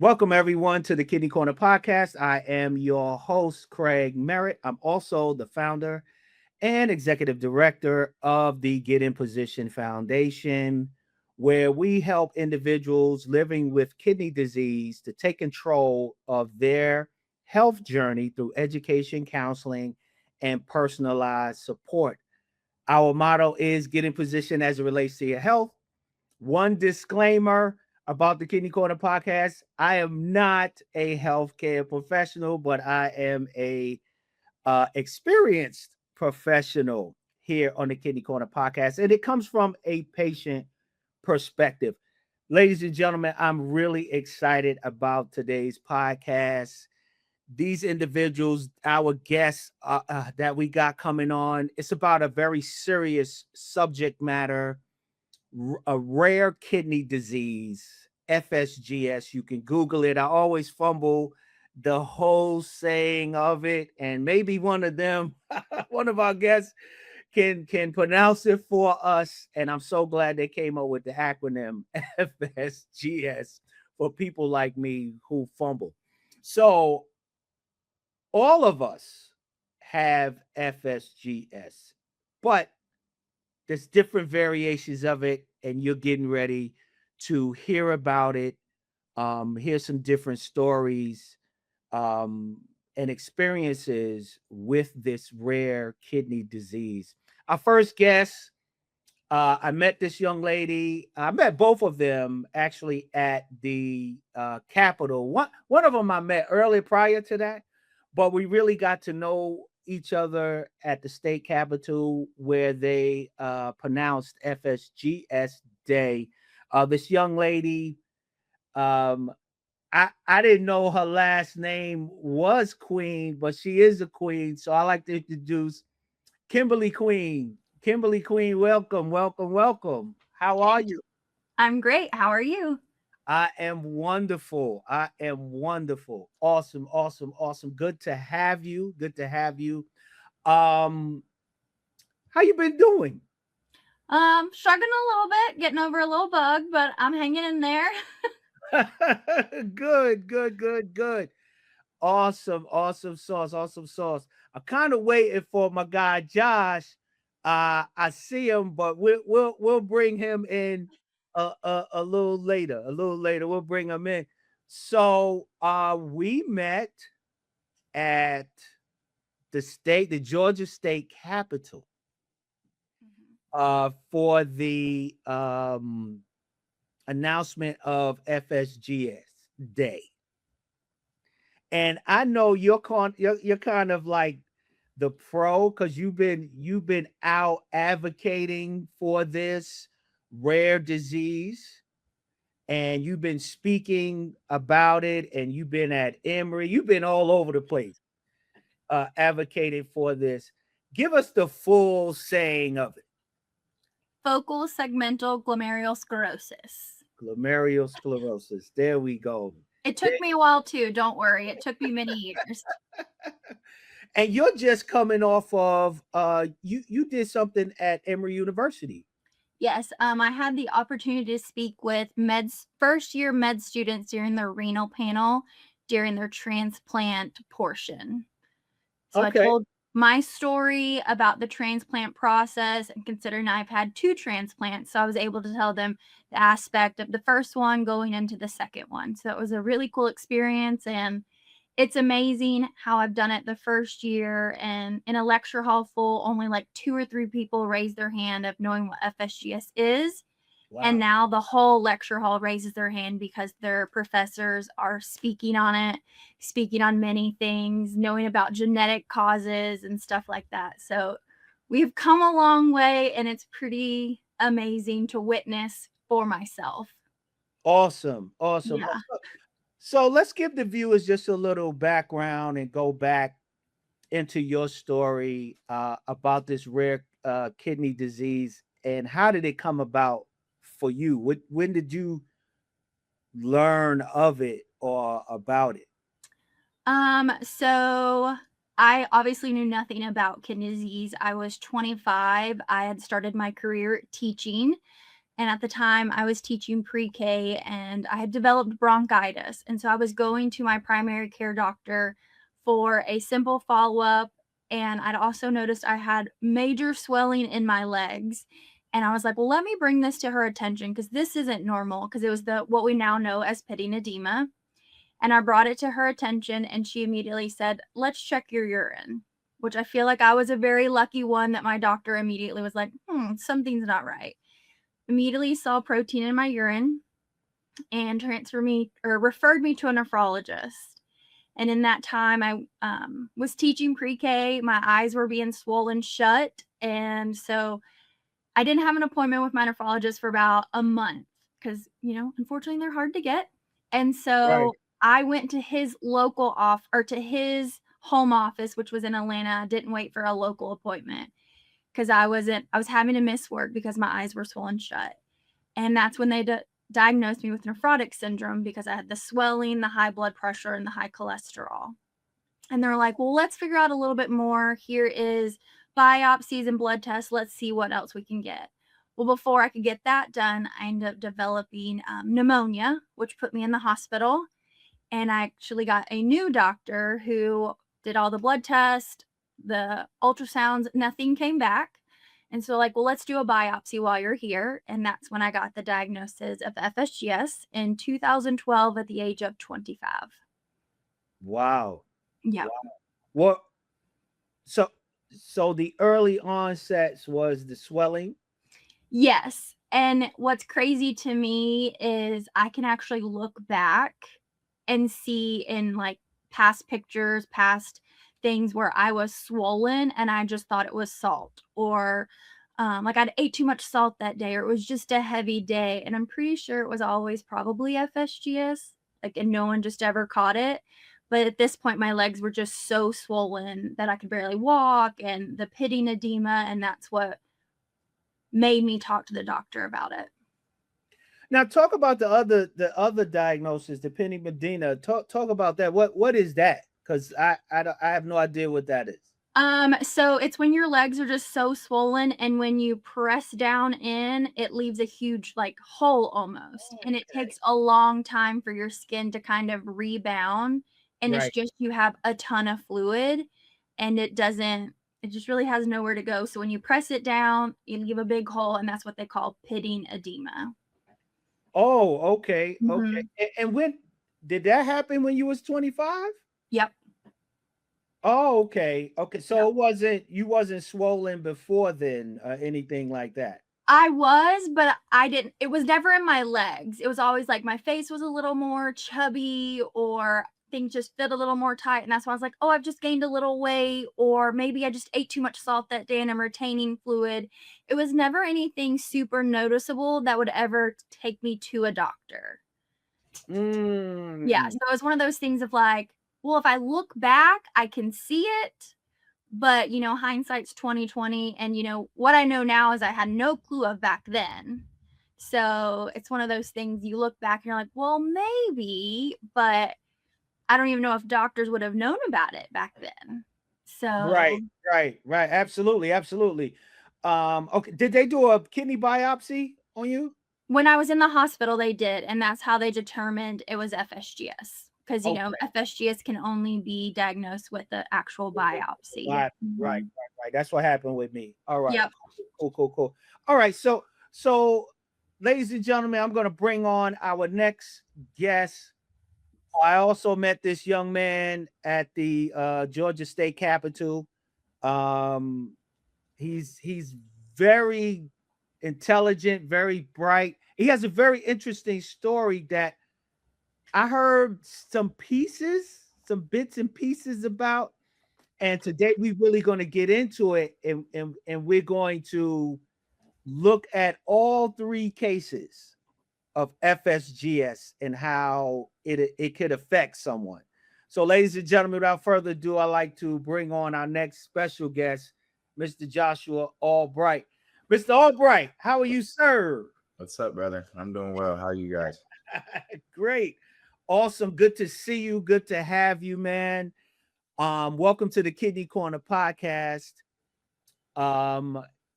Welcome, everyone, to the Kidney Korner Podcast. I am your host, Craig Merritt. I'm also the founder and executive director of the Get in Position Foundation, where we help individuals living with kidney disease to take control of their health journey through education, counseling, and personalized support. Our motto is Get in Position as it relates to your health. One disclaimer about the Kidney Corner podcast: I am not a healthcare professional, but I am a experienced professional here on the Kidney Corner podcast, and it comes from a patient perspective. Ladies and gentlemen, I'm really excited about today's podcast. These individuals, our guests that we got coming on, it's about a very serious subject matter, a rare kidney disease, FSGS. You can Google it. I always fumble the whole saying of it, and maybe one of them, one of our guests, can pronounce it for us. And I'm so glad they came up with the acronym FSGS for people like me who fumble. So all of us have FSGS, but there's different variations of it, and you're getting ready to hear about it. Hear some different stories and experiences with this rare kidney disease. Our first guest, I met this young lady. I met both of them actually at the Capitol. One of them I met earlier prior to that, but we really got to know each other at the state capitol where they pronounced FSGS Day. This young lady, um, I didn't know her last name was Queen, but she is a queen. So I like to introduce Kimberly Queen. Kimberly Queen, welcome, welcome, welcome. How are Thank you. you? I'm great. How are you? I am wonderful. I am wonderful. Awesome, awesome, awesome. Good to have you. Good to have you. Um, how you been doing? Struggling a little bit, getting over a little bug, but I'm hanging in there. Good, good, good, good. Awesome, awesome sauce, awesome sauce. I'm kind of waiting for my guy Josh. I see him, but we'll bring him in a little later. A little later, we'll bring him in. So we met at the Georgia State Capitol Mhm. for the announcement of FSGS Day. And I know you're kind of like the pro because you've been out advocating for this rare disease, and you've been speaking about it, and you've been at Emory, you've been all over the place advocating for this. Give us the full saying of it. Focal segmental glomerulosclerosis. Glomerulosclerosis. There we go. It There- took me a while too, don't worry. It took me many years. and you're just coming off of you did something at Emory University. Yes, I had the opportunity to speak with first year med students during their renal panel during their transplant portion. So I Okay. told my story about the transplant process, and considering I've had two transplants, so I was able to tell them the aspect of the first one going into the second one. So it was a really cool experience, and it's amazing how I've done it the first year. And in a lecture hall full, only like two or three people raised their hand of knowing what FSGS is. And Wow. now the whole lecture hall raises their hand because their professors are speaking on it, speaking on many things, knowing about genetic causes and stuff like that. So we've come a long way, and it's pretty amazing to witness for myself. Awesome. Awesome. Yeah. So let's give the viewers just a little background and go back into your story about this rare kidney disease, and how did it come about for you? When did you learn of it or about it? So I obviously knew nothing about kidney disease. I was 25. I had started my career teaching. And at the time I was teaching pre-K and I had developed bronchitis. And so I was going to my primary care doctor for a simple follow-up. And I'd also noticed I had major swelling in my legs. And I was like, well, let me bring this to her attention because this isn't normal, because it was what we now know as pitting edema. And I brought it to her attention and she immediately said, let's check your urine, which I feel like I was a very lucky one that my doctor immediately was like, something's not right. Immediately saw protein in my urine and referred me to a nephrologist. And in that time, I was teaching pre-K. My eyes were being swollen shut. And so I didn't have an appointment with my nephrologist for about a month because, unfortunately, they're hard to get. And so I went to his to his home office, which was in Atlanta. I didn't wait for a local appointment because I was having to miss work because my eyes were swollen shut. And that's when they diagnosed me with nephrotic syndrome because I had the swelling, the high blood pressure, and the high cholesterol. And they're like, well, let's figure out a little bit more. Here is biopsies and blood tests. Let's see what else we can get. Well, before I could get that done, I ended up developing pneumonia, which put me in the hospital. And I actually got a new doctor who did all the blood tests, the ultrasounds, nothing came back. And so well, let's do a biopsy while you're here. And that's when I got the diagnosis of FSGS in 2012 at the age of 25. Wow. Yeah. Wow. So the early onsets was the swelling? Yes. And what's crazy to me is I can actually look back and see in past pictures, past things where I was swollen and I just thought it was salt, or I'd ate too much salt that day, or it was just a heavy day. And I'm pretty sure it was always probably FSGS, and no one just ever caught it. But at this point, my legs were just so swollen that I could barely walk, and the pitting edema, and that's what made me talk to the doctor about it. Now talk about the other diagnosis, the pitting edema. Talk about that. What is that? Because I have no idea what that is. So it's when your legs are just so swollen, and when you press down in, it leaves a huge hole almost. And it takes a long time for your skin to kind of rebound. And it's just, you have a ton of fluid and it just really has nowhere to go. So when you press it down, you leave a big hole, and that's what they call pitting edema. Oh, okay. Okay. And when did that happen? When you was 25? Yep. Oh, okay. Okay. So you wasn't swollen before then, anything like that? I was, but I didn't. It was never in my legs. It was always my face was a little more chubby, or things just fit a little more tight. And that's why I was like, oh, I've just gained a little weight, or maybe I just ate too much salt that day and I'm retaining fluid. It was never anything super noticeable that would ever take me to a doctor. Yeah. So it was one of those things of well, if I look back, I can see it. But, hindsight's 2020. And, what I know now is I had no clue of back then. So it's one of those things you look back and you're like, well, maybe, but I don't even know if doctors would have known about it back then. So Right. Absolutely. Okay. Did they do a kidney biopsy on you? When I was in the hospital, they did. And that's how they determined it was FSGS. Because, FSGS can only be diagnosed with the actual biopsy. Right. That's what happened with me. All right. Yep. Cool. All right. So, ladies and gentlemen, I'm going to bring on our next guest. I also met this young man at the Georgia State Capitol. He's very intelligent, very bright. He has a very interesting story that I heard some bits and pieces about. And today we're really going to get into it, and we're going to look at all three cases of FSGS and how it could affect someone. So, ladies and gentlemen, without further ado, I'd like to bring on our next special guest, Mr. Joshua Albright. Mr. Albright, how are you, sir? What's up, brother? I'm doing well. How are you guys? Great. Awesome. Good to see you. Good to have you, man. Welcome to the Kidney Korner Podcast.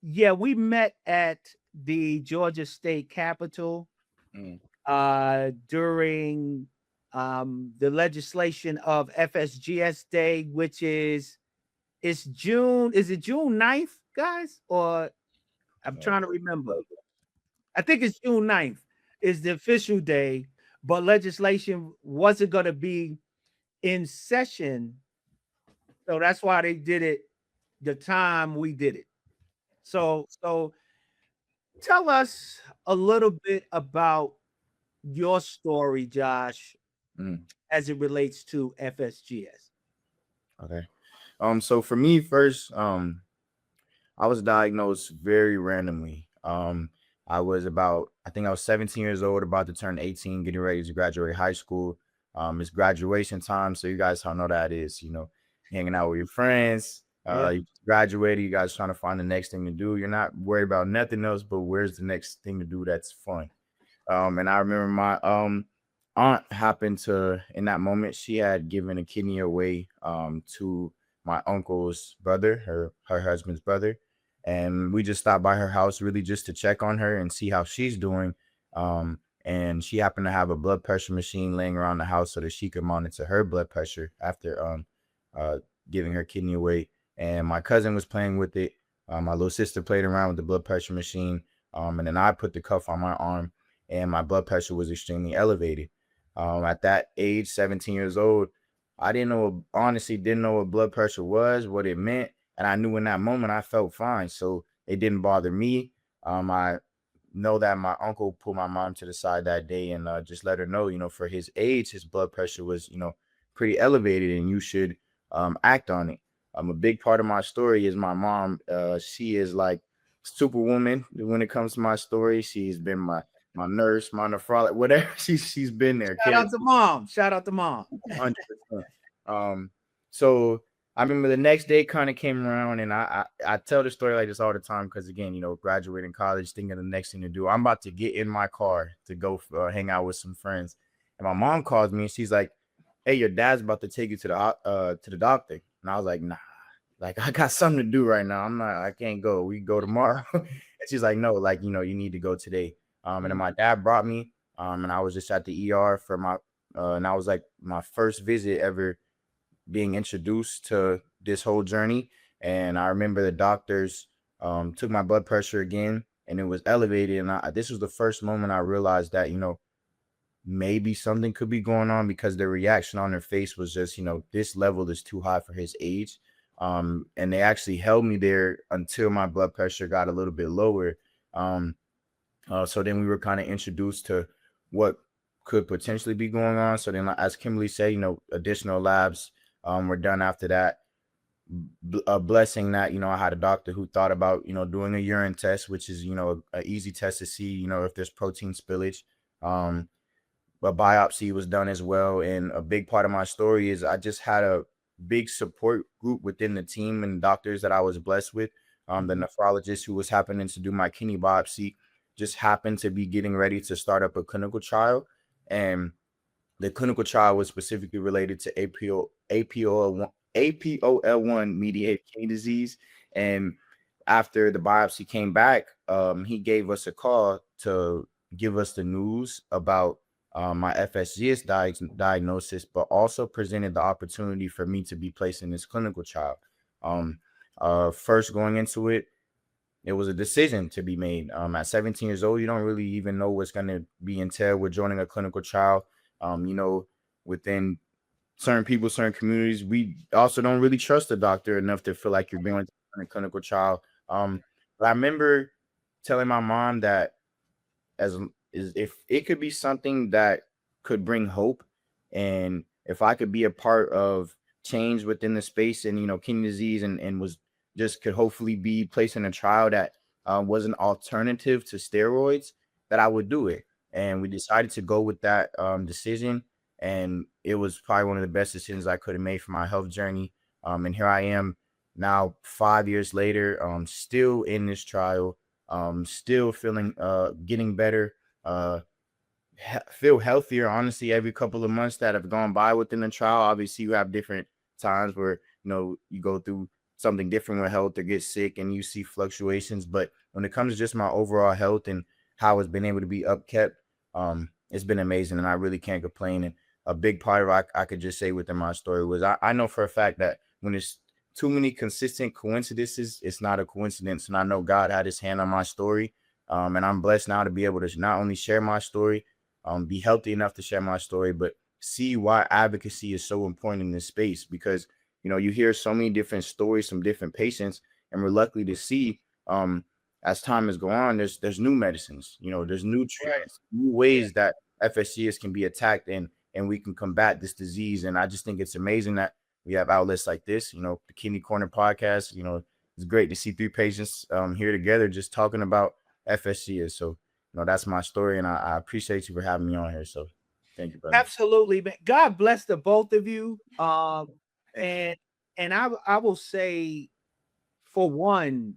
Yeah, we met at the Georgia State Capitol Mm. during the legislation of FSGS Day, which is it's June. Is it June 9th, guys? Or I'm Uh, trying to remember. I think it's June 9th is the official day, but legislation wasn't going to be in session. So that's why they did it the time we did it. So tell us a little bit about your story, Josh, mm. as it relates to FSGS. Okay. So for me first, I was diagnosed very randomly. I think I was 17 years old, about to turn 18, getting ready to graduate high school. It's graduation time, so you guys all know that is, hanging out with your friends. Yeah. You graduated, you guys trying to find the next thing to do. You're not worried about nothing else, but where's the next thing to do that's fun? And I remember my aunt happened to in that moment she had given a kidney away to my uncle's brother, her husband's brother, and we just stopped by her house really just to check on her and see how she's doing. And she happened to have a blood pressure machine laying around the house so that she could monitor her blood pressure after uh giving her kidney away. And my cousin was playing with it. My little sister played around with the blood pressure machine. And then I put the cuff on my arm, and my blood pressure was extremely elevated. At that age, 17 years old, I honestly didn't know what blood pressure was, what it meant. And I knew in that moment I felt fine. So it didn't bother me. I know that my uncle pulled my mom to the side that day and just let her know, for his age, his blood pressure was, pretty elevated and you should act on it. A big part of my story is my mom. She is like superwoman when it comes to my story. She's been my nurse, my nephrologist, whatever. She's been there. Shout out to mom. Shout out to mom. 100%. So I remember the next day kind of came around, and I tell the story like this all the time because again, graduating college, thinking of the next thing to do. I'm about to get in my car to go hang out with some friends, and my mom calls me and she's like, "Hey, your dad's about to take you to the doctor," and I was like, "Nah." Like, I got something to do right now. I can't go. We can go tomorrow. And she's like, no, like, you need to go today. And then my dad brought me, and I was just at the ER and I was like my first visit ever being introduced to this whole journey. And I remember the doctors took my blood pressure again, and it was elevated. And this was the first moment I realized that, maybe something could be going on because the reaction on their face was just, this level is too high for his age. And they actually held me there until my blood pressure got a little bit lower. So then we were kind of introduced to what could potentially be going on. So then, as Kimberly said, additional labs were done after that. A blessing that, I had a doctor who thought about, doing a urine test, which is, an easy test to see, if there's protein spillage. But biopsy was done as well. And a big part of my story is I just had a big support group within the team and doctors that I was blessed with. The nephrologist who was happening to do my kidney biopsy just happened to be getting ready to start up a clinical trial. And the clinical trial was specifically related to APOL1 mediated kidney disease. And after the biopsy came back, he gave us a call to give us the news about my FSGS diagnosis, but also presented the opportunity for me to be placed in this clinical trial. First going into it, it was a decision to be made. At 17 years old, you don't really even know what's going to be entailed with joining a clinical trial. Within certain people, certain communities, we also don't really trust the doctor enough to feel like you're being in a clinical trial. But I remember telling my mom that if it could be something that could bring hope, and if I could be a part of change within the space and kidney disease and was just could hopefully be placed in a trial that was an alternative to steroids, that I would do it. And we decided to go with that decision, and it was probably one of the best decisions I could have made for my health journey. And here I am now 5 years later, still in this trial, still feeling getting better, feel healthier honestly every couple of months that have gone by within the trial. Obviously you have different times where you go through something different with health or get sick and you see fluctuations, but when it comes to just my overall health and how it's been able to be upkept, it's been amazing, and I really can't complain. And a big part of it I could just say within my story was I know for a fact that when it's too many consistent coincidences, it's not a coincidence. And I know God had his hand on my story. And I'm blessed now to be able to not only share my story, be healthy enough to share my story, but see why advocacy is so important in this space. Because, you hear so many different stories from different patients, and we're lucky to see, as time has gone on, there's new medicines, there's new treatments, new ways that FSGS can be attacked, and we can combat this disease. And I just think it's amazing that we have outlets like this, the Kidney Korner Podcast. It's great to see 3 patients here together just talking about FSGS. So, that's my story, and I appreciate you for having me on here. So thank you, brother. Absolutely, man. God bless the both of you. And I will say, for one,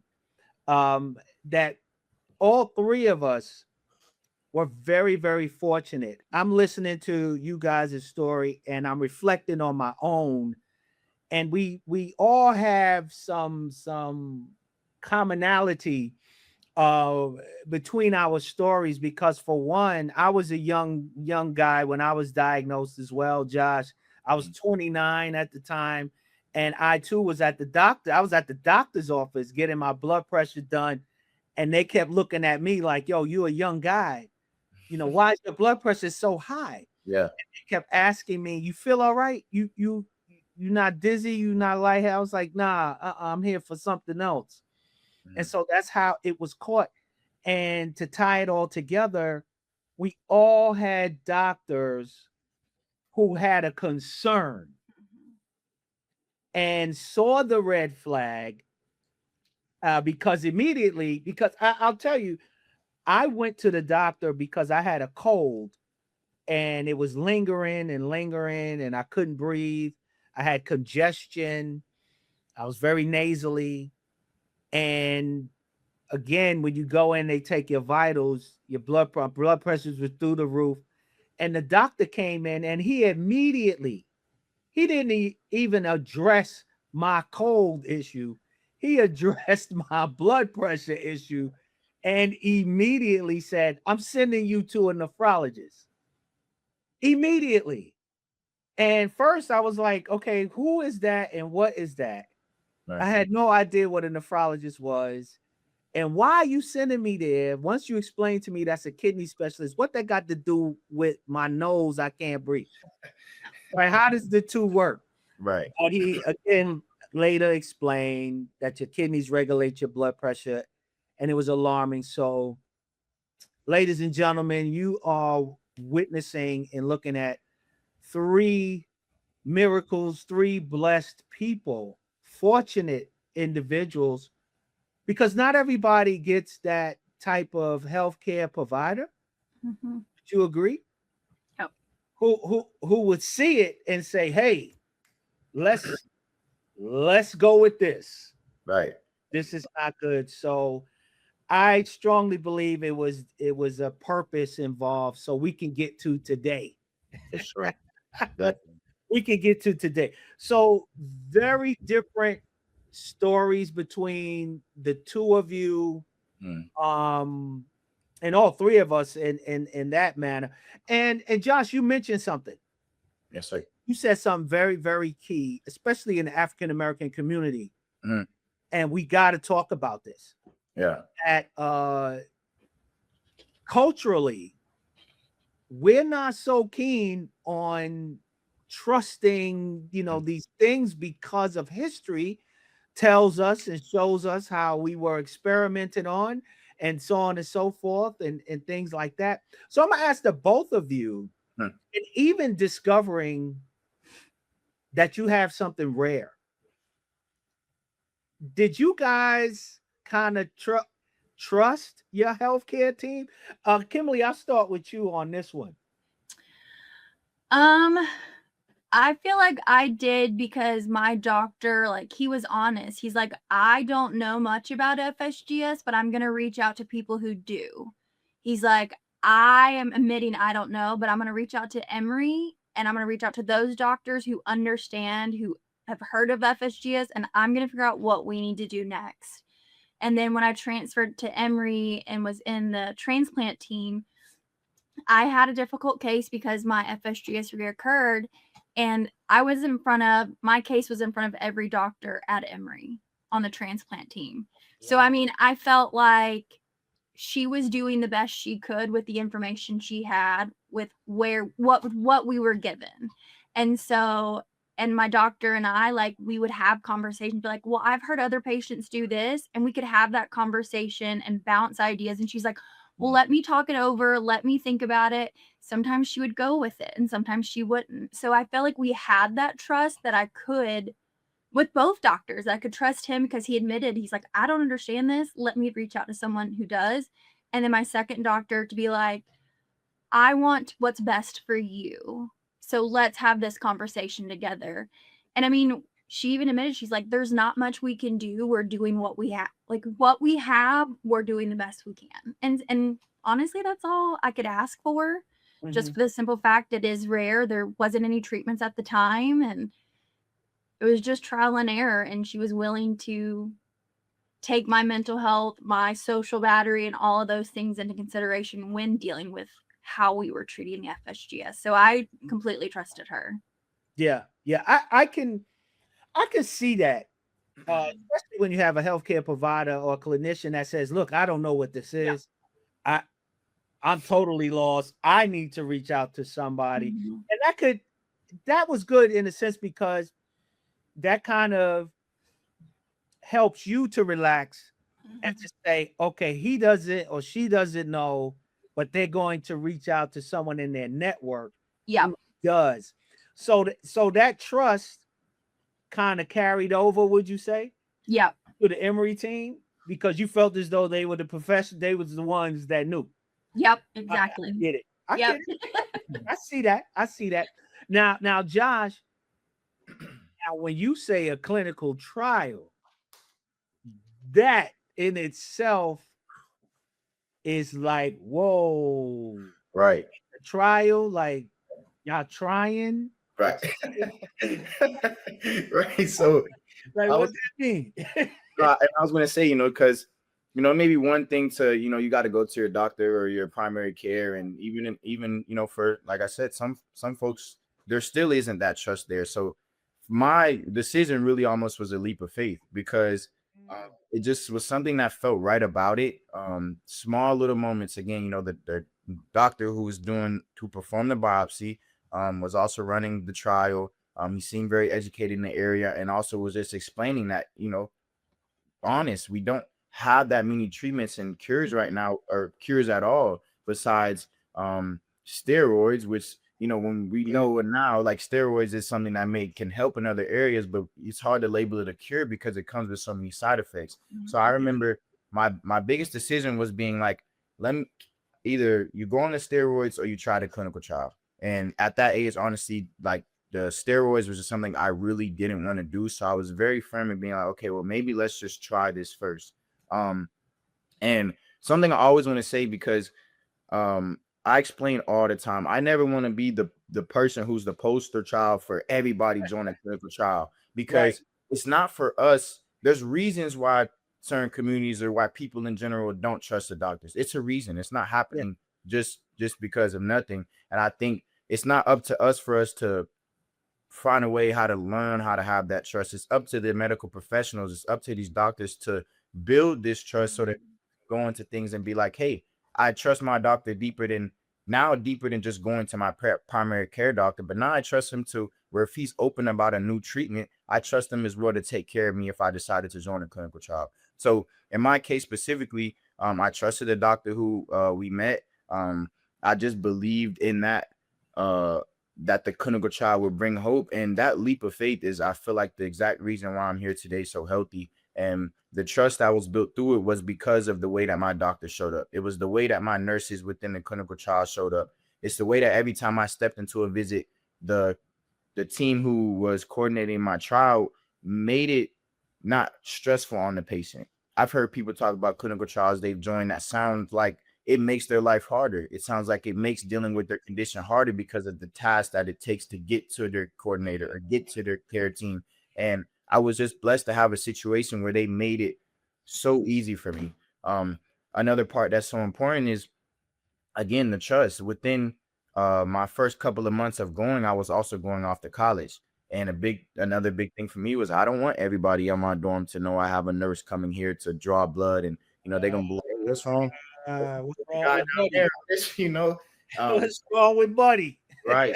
that all 3 of us were very, very fortunate. I'm listening to you guys' story, and I'm reflecting on my own. And we all have some commonality between our stories, because for one, I was a young guy when I was diagnosed as well, Josh. I was 29 at the time, and I too was at the doctor. I was at the doctor's office getting my blood pressure done, and they kept looking at me like, "Yo, you a young guy. Why is your blood pressure so high?" Yeah. And they kept asking me, "You feel all right? You not dizzy? You not lightheaded?" I was like, "Nah, I'm here for something else." And so that's how it was caught. And to tie it all together, we all had doctors who had a concern and saw the red flag, because I'll tell you, I went to the doctor because I had a cold, and it was lingering and I couldn't breathe. I had congestion. I was very nasally. And again, when you go in, they take your vitals, your blood pressures were through the roof. And the doctor came in, and he didn't even address my cold issue. He addressed my blood pressure issue, and immediately said, "I'm sending you to a nephrologist." Immediately. And first I was like, "Okay, who is that and what is that?" Right. I had no idea what a nephrologist was. And why are you sending me there? Once you explain to me that's a kidney specialist, what that got to do with my nose? I can't breathe. Right? How does the two work? Right. But he again later explained that your kidneys regulate your blood pressure, and it was alarming. So, ladies and gentlemen, you are witnessing and looking at 3 miracles, 3 blessed people, fortunate individuals, because not everybody gets that type of healthcare provider. Mm-hmm. Would you agree? Yep. Who would see it and say, "Hey, let's go with this. Right. This is not good." So I strongly believe it was a purpose involved, so we can get to today. For sure. That, We can get to today. So very different stories between the 2 of you, and all 3 of us in that manner. And Josh, you mentioned something. yes, sir. You said something very, very key, especially in the African American community. Mhm. And we got to talk about this. Yeah. That culturally, we're not so keen on trusting, these things, because of history tells us and shows us how we were experimented on, and so on and so forth, and things like that. So I'm gonna ask the both of you, and even discovering that you have something rare, did you guys kind of trust your healthcare team? Kimberly, I'll start with you on this one. I feel like I did, because my doctor, like, he was honest. He's like, "I don't know much about FSGS, but I'm going to reach out to people who do." He's like, "I am admitting I don't know, but I'm going to reach out to Emory, and I'm going to reach out to those doctors who understand, who have heard of FSGS, and I'm going to figure out what we need to do next." And then when I transferred to Emory and was in the transplant team, I had a difficult case because my FSGS reoccurred, and my case was in front of every doctor at Emory on the transplant team. So, I mean, I felt like she was doing the best she could with the information she had with what we were given. And so, and my doctor and I, like, we would have conversations, be like, well, I've heard other patients do this, and we could have that conversation and bounce ideas. And she's like, well, let me talk it over. Let me think about it. Sometimes she would go with it and sometimes she wouldn't. So I felt like we had that trust that I could, with both doctors, I could trust him because he admitted, he's like, I don't understand this. Let me reach out to someone who does. And then my second doctor to be like, I want what's best for you. So let's have this conversation together. And I mean, she even admitted, she's like, there's not much we can do. We're doing what we have. Like, what we have, we're doing the best we can. And honestly, that's all I could ask for. Just for the simple fact it is rare. There wasn't any treatments at the time, and it was just trial and error. And she was willing to take my mental health, my social battery, and all of those things into consideration when dealing with how we were treating the FSGS. So I completely trusted her. Yeah. I can see that. Especially when you have a healthcare provider or a clinician that says, look, I don't know what this is. I'm totally lost. I need to reach out to somebody. And that was good in a sense, because that kind of helps you to relax and to say, okay, he doesn't or she doesn't know, but they're going to reach out to someone in their network who does. So that trust kind of carried over, would you say? Yeah. To the Emory team, because you felt as though they were the professional, they was the ones that knew. Yep, exactly. I get it. Get it. I see that. Now, Josh, now when you say a clinical trial, that in itself is like, whoa. Right. A trial, like y'all trying. Right. Right. So like, what does that mean? And I was going to say, because, maybe one thing to, you got to go to your doctor or your primary care. And even, for, like I said, some folks, there still isn't that trust there. So my decision really almost was a leap of faith, because it just was something that felt right about it. Small little moments. Again, the doctor who performed the biopsy was also running the trial. He seemed very educated in the area, and also was just explaining that, honest, we don't have that many treatments and cures right now, or cures at all, besides steroids, which, when we know now, like, steroids is something that can help in other areas, but it's hard to label it a cure because it comes with so many side effects. So I remember my biggest decision was being like, either you go on the steroids or you try the clinical trial. And at that age, honestly, like, the steroids was just something I really didn't want to do. So I was very firm in being like, okay, well, maybe let's just try this first. And something I always want to say, because I explain all the time, I never want to be the person who's the poster child for everybody joining a clinical trial, because it's not for us. There's reasons why certain communities, or why people in general, don't trust the doctors. It's a reason. It's not happening just because of nothing. And I think it's not up to us for us to find a way how to learn how to have that trust. It's up to the medical professionals. It's up to these doctors to build this trust, so that go into things and be like, hey, I trust my doctor deeper than just going to my primary care doctor. But now I trust him to where, if he's open about a new treatment, I trust him as well to take care of me if I decided to join a clinical trial. So in my case specifically, I trusted the doctor who we met. I just believed in that the clinical trial would bring hope. And that leap of faith is, I feel like, the exact reason why I'm here today, so healthy. And the trust that was built through it was because of the way that my doctor showed up. It was the way that my nurses within the clinical trial showed up. It's the way that every time I stepped into a visit, the team who was coordinating my trial made it not stressful on the patient. I've heard people talk about clinical trials they've joined that sound like it makes their life harder. It sounds like it makes dealing with their condition harder because of the task that it takes to get to their coordinator or get to their care team. And I was just blessed to have a situation where they made it so easy for me. Another part that's so important is, again, the trust. Within my first couple of months of going, I was also going off to college. And another big thing for me was, I don't want everybody in my dorm to know I have a nurse coming here to draw blood, and they're gonna be like, "Hey, what's wrong? What's The wrong guy with down Buddy? there?" What's wrong with Buddy? Right.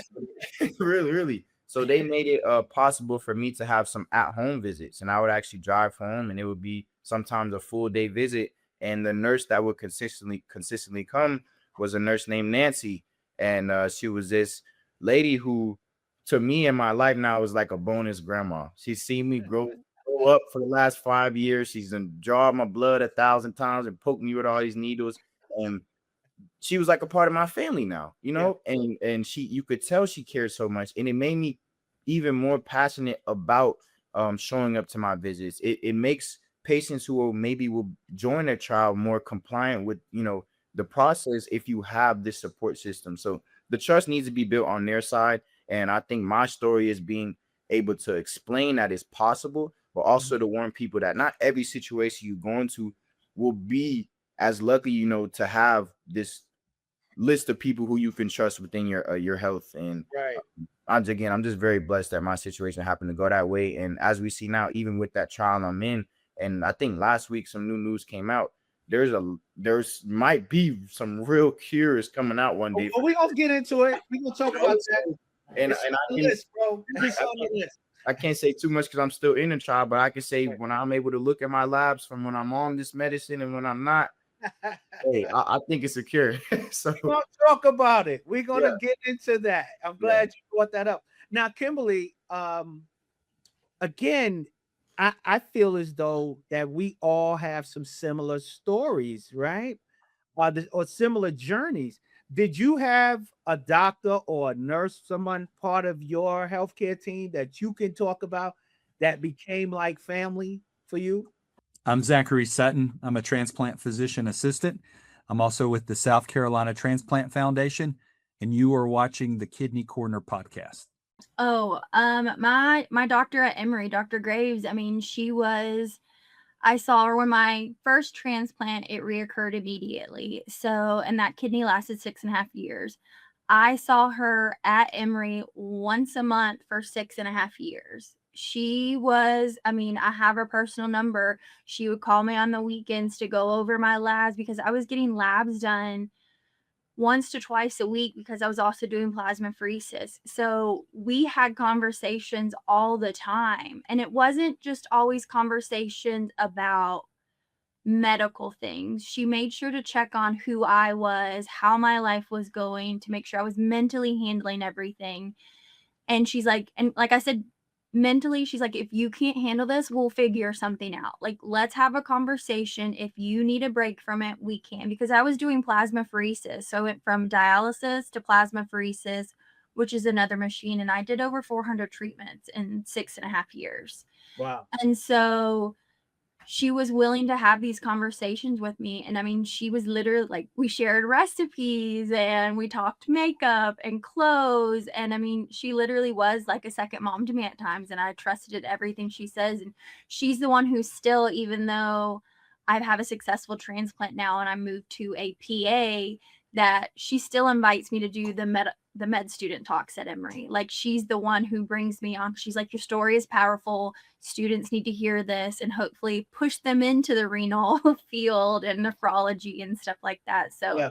Really, really. So they made it possible for me to have some at-home visits, and I would actually drive home, and it would be sometimes a full day visit. And the nurse that would consistently come was a nurse named Nancy, and she was this lady who, to me in my life now, is like a bonus grandma. She's seen me grow up for the last 5 years. She's done drawn my blood 1,000 times and poked me with all these needles, and she was like a part of my family now, and you could tell she cared so much, and it made me even more passionate about showing up to my visits. It makes patients who will join a trial more compliant with the process if you have this support system. So the trust needs to be built on their side, and I think my story is being able to explain that it's possible, but also to warn people that not every situation you go into will be as lucky, to have this list of people who you can trust within your health. And Right. I'm just very blessed that my situation happened to go that way. And as we see now, even with that trial I'm in, and I think last week some new news came out, there's might be some real cures coming out one day. We're gonna get into it. We're gonna talk about that. And It's on the list, bro. It's on the list. I can't say too much because I'm still in the trial, but I can say when I'm able to look at my labs from when I'm on this medicine and when I'm not, hey, I think it's secure. So We're gonna talk about it. We're gonna get into that. I'm glad you brought that up. Now, Kimberly, again, I feel as though that we all have some similar stories, right? Or similar journeys. Did you have a doctor or a nurse, someone part of your healthcare team that you can talk about that became like family for you? I'm Zachary Sutton. I'm a transplant physician assistant. I'm also with the South Carolina Transplant Foundation, and you are watching the Kidney Korner Podcast. Oh, my doctor at Emory, Dr. Graves, I mean, I saw her when my first transplant, it reoccurred immediately. So, and that kidney lasted 6.5 years. I saw her at Emory once a month for 6.5 years. I have her personal number. She would call me on the weekends to go over my labs because I was getting labs done once to twice a week because I was also doing plasmapheresis. So we had conversations all the time, and it wasn't just always conversations about medical things. She made sure to check on who I was, how my life was going, to make sure I was mentally handling everything. And she's like, and like I said, mentally, she's like, if you can't handle this, we'll figure something out. Like, let's have a conversation. If you need a break from it, we can. Because I was doing plasmapheresis. So I went from dialysis to plasmapheresis, which is another machine. And I did over 400 treatments in 6.5 years. Wow. And so she was willing to have these conversations with me. And I mean, she was literally like, we shared recipes and we talked makeup and clothes. And I mean, she literally was like a second mom to me at times. And I trusted everything she says. And she's the one who still, even though I have a successful transplant now and I moved to a PA, that she still invites me to do the med student talks at Emory. Like, she's the one who brings me on. She's like, your story is powerful. Students need to hear this and hopefully push them into the renal field and nephrology and stuff like that. So,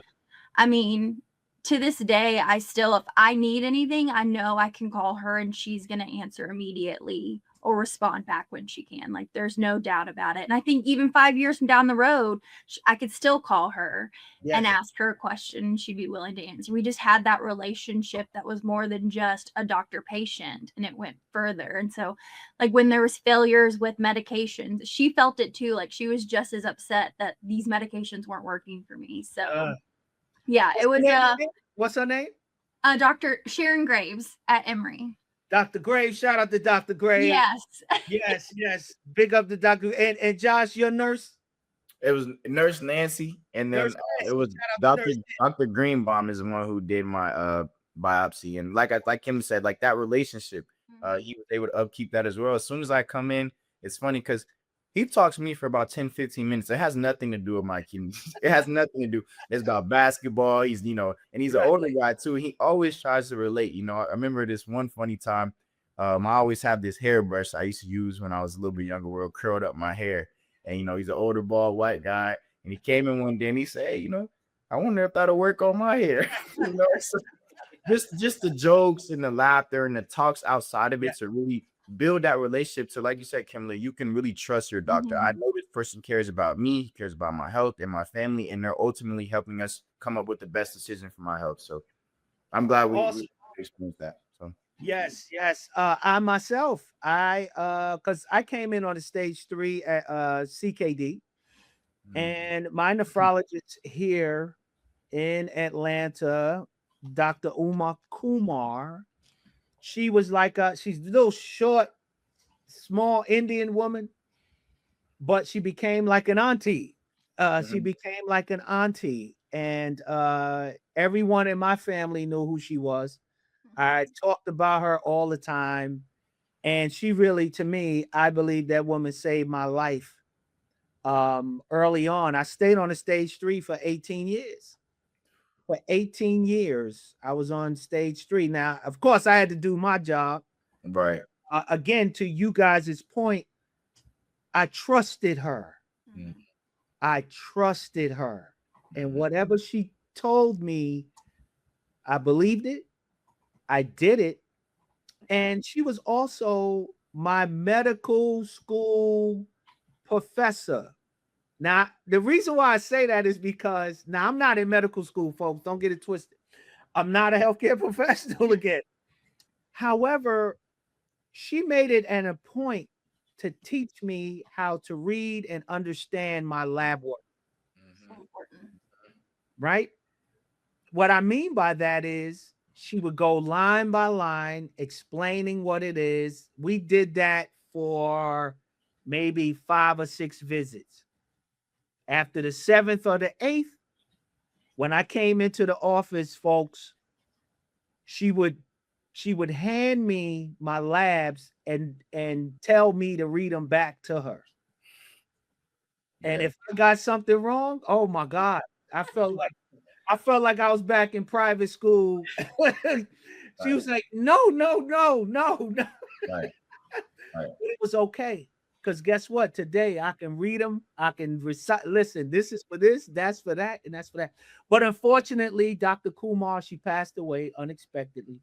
I mean, to this day, if I need anything, I know I can call her and she's going to answer immediately or respond back when she can. Like, there's no doubt about it. And I think even 5 years from down the road, I could still call her and ask her a question and she'd be willing to answer. We just had that relationship that was more than just a doctor-patient, and it went further. And so, like, when there was failures with medications, she felt it too. Like, she was just as upset that these medications weren't working for me. So it was what's her name? Dr. Sharon Graves at Emory. Dr. Graves. Shout out to Dr. Graves. Yes. Big up to Dr. And Josh, your nurse? It was Nurse Nancy, and then it was Dr. Greenbaum is the one who did my biopsy. And like Kim said, like, that relationship, he was able to upkeep that as well. As soon as I come in, it's funny because He talks to me for about 10, 15 minutes. It has nothing to do with my kidneys. It has nothing to do. It's about basketball. He's, you know, and he's an older guy too. He always tries to relate. You know, I remember this one funny time. I always have this hairbrush I used to use when I was a little bit younger, where it curled up my hair. And, you know, he's an older, bald, white guy. And he came in one day and he said, hey, you know, I wonder if that'll work on my hair. You know, so just the jokes and the laughter and the talks outside of it to really build that relationship. So like you said, Kimberly, you can really trust your doctor. I know this person cares about me, cares about my health and my family, and they're ultimately helping us come up with the best decision for my health. So I'm glad we experienced that. So yes. I myself, because I came in on the stage 3 at CKD, and my nephrologist here in Atlanta, Dr. Uma Kumar, she was like she's a little short, small Indian woman, but she became like an auntie. She became like an auntie, and everyone in my family knew who she was. I talked about her all the time, and she really, to me, I believe that woman saved my life. Early on, I stayed on the stage 3 for 18 years. For 18 years, I was on stage 3. Now, of course, I had to do my job. right. Again, to you guys' point, I trusted her. I trusted her. And whatever she told me, I believed it. I did it. And she was also my medical school professor. Now, the reason why I say that is because now I'm not in medical school, folks. Don't get it twisted. I'm not a healthcare professional again. However, she made it a point to teach me how to read and understand my lab work. So important. Right? What I mean by that is she would go line by line explaining what it is. We did that for maybe 5 or 6 visits. After the 7th or the 8th, when I came into the office, folks, she would hand me my labs and tell me to read them back to her. And if I got something wrong, oh my God, I felt like I was back in private school. She was like, no. Right. But it was okay. Because guess what? Today I can read them. I can recite. Listen, this is for this, that's for that, and that's for that. But unfortunately, Dr. Kumar, she passed away unexpectedly.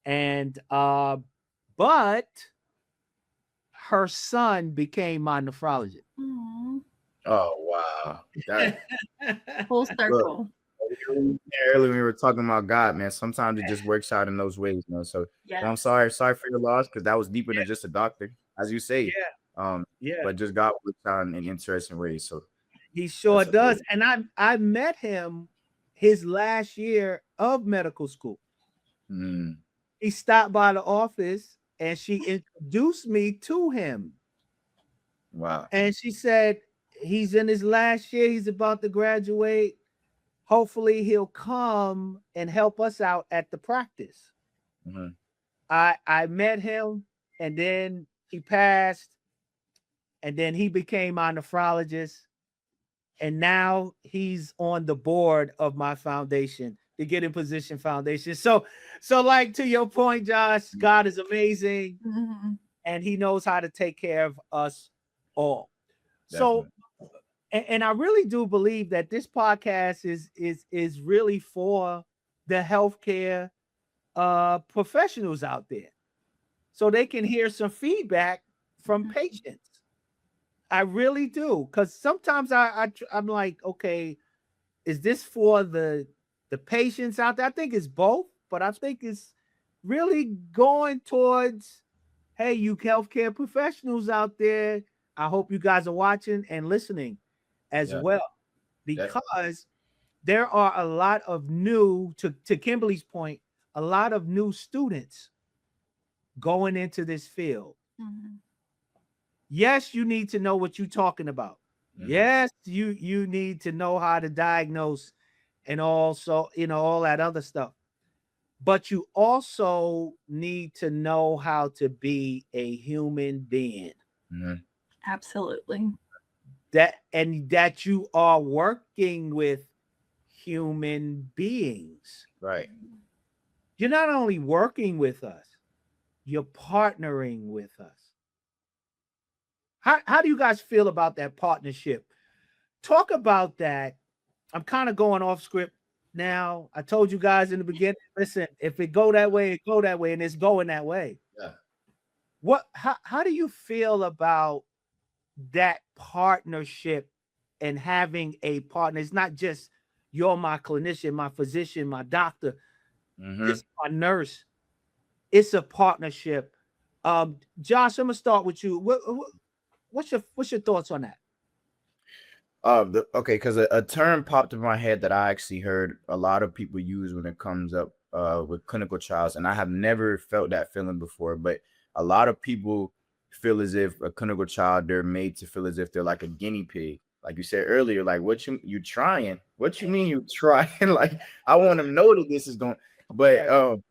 And but her son became my nephrologist. Aww. Oh wow. Full circle. Earlier when we were talking about God, man, sometimes it just works out in those ways, you know. So Yeah. I'm sorry for your loss, because that was deeper than just a doctor, as you say. But just God works out in interesting ways. So he sure does. And I met him his last year of medical school. He stopped by the office and she introduced me to him. Wow. And she said, he's in his last year, he's about to graduate. Hopefully he'll come and help us out at the practice. I met him, and then he passed, and then he became my nephrologist, and now he's on the board of my foundation, the Get in Position Foundation. So like, to your point, Josh, God is amazing, and he knows how to take care of us all. Definitely. So, and I really do believe that this podcast is really for the healthcare professionals out there, so they can hear some feedback from patients. I really do, because sometimes I'm like, okay, is this for the patients out there? I think it's both, but I think it's really going towards, hey, you healthcare professionals out there, I hope you guys are watching and listening as well, because there are a lot of new, to Kimberly's point, a lot of new students going into this field. Yes, you need to know what you're talking about. Yes, you need to know how to diagnose and also, all that other stuff. But you also need to know how to be a human being. Absolutely. that you are working with human beings. Right. You're not only working with us, you're partnering with us. How do you guys feel about that partnership? Talk about that. I'm kind of going off script now. I told you guys in the beginning, listen, if it go that way, it go that way, and it's going that way. Yeah. How do you feel about that partnership and having a partner? It's not just you're my clinician, my physician, my doctor, it's my nurse. It's a partnership. Josh, I'm gonna start with you. What's your thoughts on that? Okay, because a term popped in my head that I actually heard a lot of people use when it comes up with clinical trials, and I have never felt that feeling before, but a lot of people feel as if a clinical trial, they're made to feel as if they're like a guinea pig. Like you said earlier, like what you trying? What you mean you trying? Like I want to know that this is going, but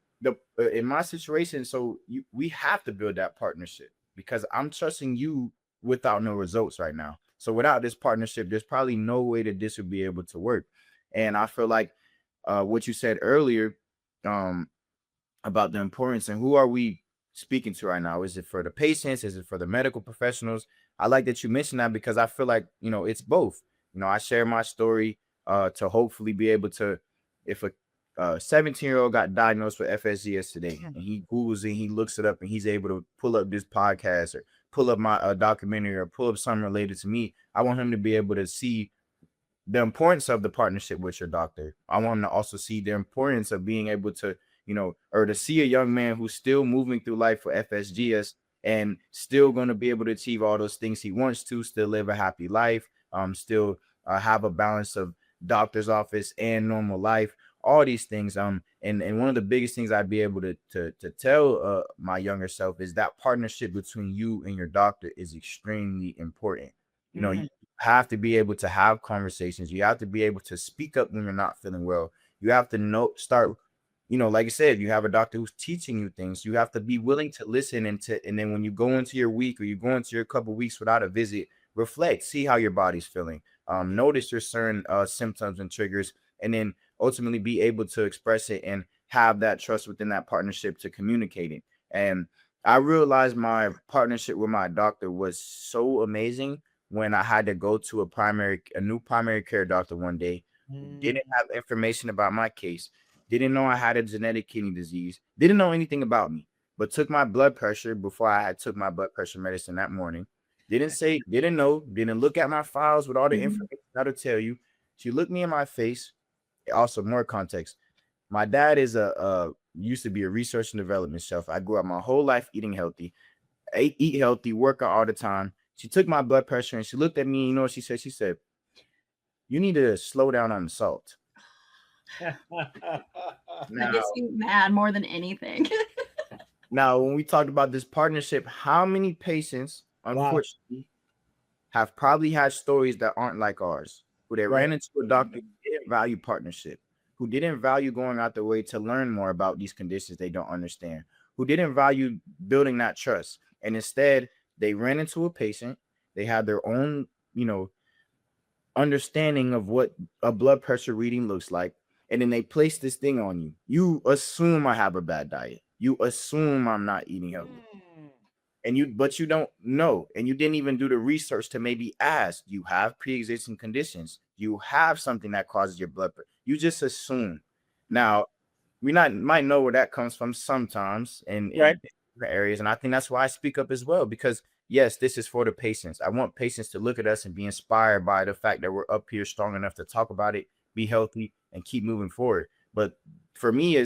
in my situation, so we have to build that partnership because I'm trusting you without no results right now. So without this partnership, there's probably no way that this would be able to work. And I feel like what you said earlier about the importance and who are we speaking to right now? Is it for the patients? Is it for the medical professionals? I like that you mentioned that because I feel like, it's both. I share my story to hopefully be able to, if a 17-year-old got diagnosed with FSGS today and he Googles and he looks it up and he's able to pull up this podcast or pull up my documentary or pull up something related to me, I want him to be able to see the importance of the partnership with your doctor. I want him to also see the importance of being able to, or to see a young man who's still moving through life for FSGS and still going to be able to achieve all those things he wants to, still live a happy life, still have a balance of doctor's office and normal life, all these things. And one of the biggest things I'd be able to tell my younger self is that partnership between you and your doctor is extremely important. You have to be able to have conversations. You have to be able to speak up when you're not feeling well. You have to start, like I said, you have a doctor who's teaching you things. You have to be willing to listen and then when you go into your week or you go into your couple weeks without a visit, reflect, see how your body's feeling. Notice your certain symptoms and triggers, and then ultimately be able to express it and have that trust within that partnership to communicate it. And I realized my partnership with my doctor was so amazing when I had to go to a new primary care doctor one day, didn't have information about my case, didn't know I had a genetic kidney disease, didn't know anything about me, but took my blood pressure before I had took my blood pressure medicine that morning. Didn't know, didn't look at my files with all the information that'll tell you. She looked me in my face. Also, more context. My dad is used to be a research and development chef. I grew up my whole life eating healthy, eat healthy, work out all the time. She took my blood pressure and she looked at me. You know what she said? She said, "You need to slow down on the salt." That gets you mad more than anything. Now, when we talked about this partnership, how many patients, unfortunately, have probably had stories that aren't like ours, who they ran into a doctor who didn't value partnership, who didn't value going out the way to learn more about these conditions they don't understand, who didn't value building that trust. And instead, they ran into a patient, they had their own, understanding of what a blood pressure reading looks like. And then they place this thing on you. You assume I have a bad diet. You assume I'm not eating healthy. But you don't know. And you didn't even do the research to maybe ask, you have pre-existing conditions. You have something that causes your blood pressure. You just assume. Now, we might know where that comes from sometimes in different areas. And I think that's why I speak up as well, because yes, this is for the patients. I want patients to look at us and be inspired by the fact that we're up here strong enough to talk about it, be healthy, and keep moving forward. But for me,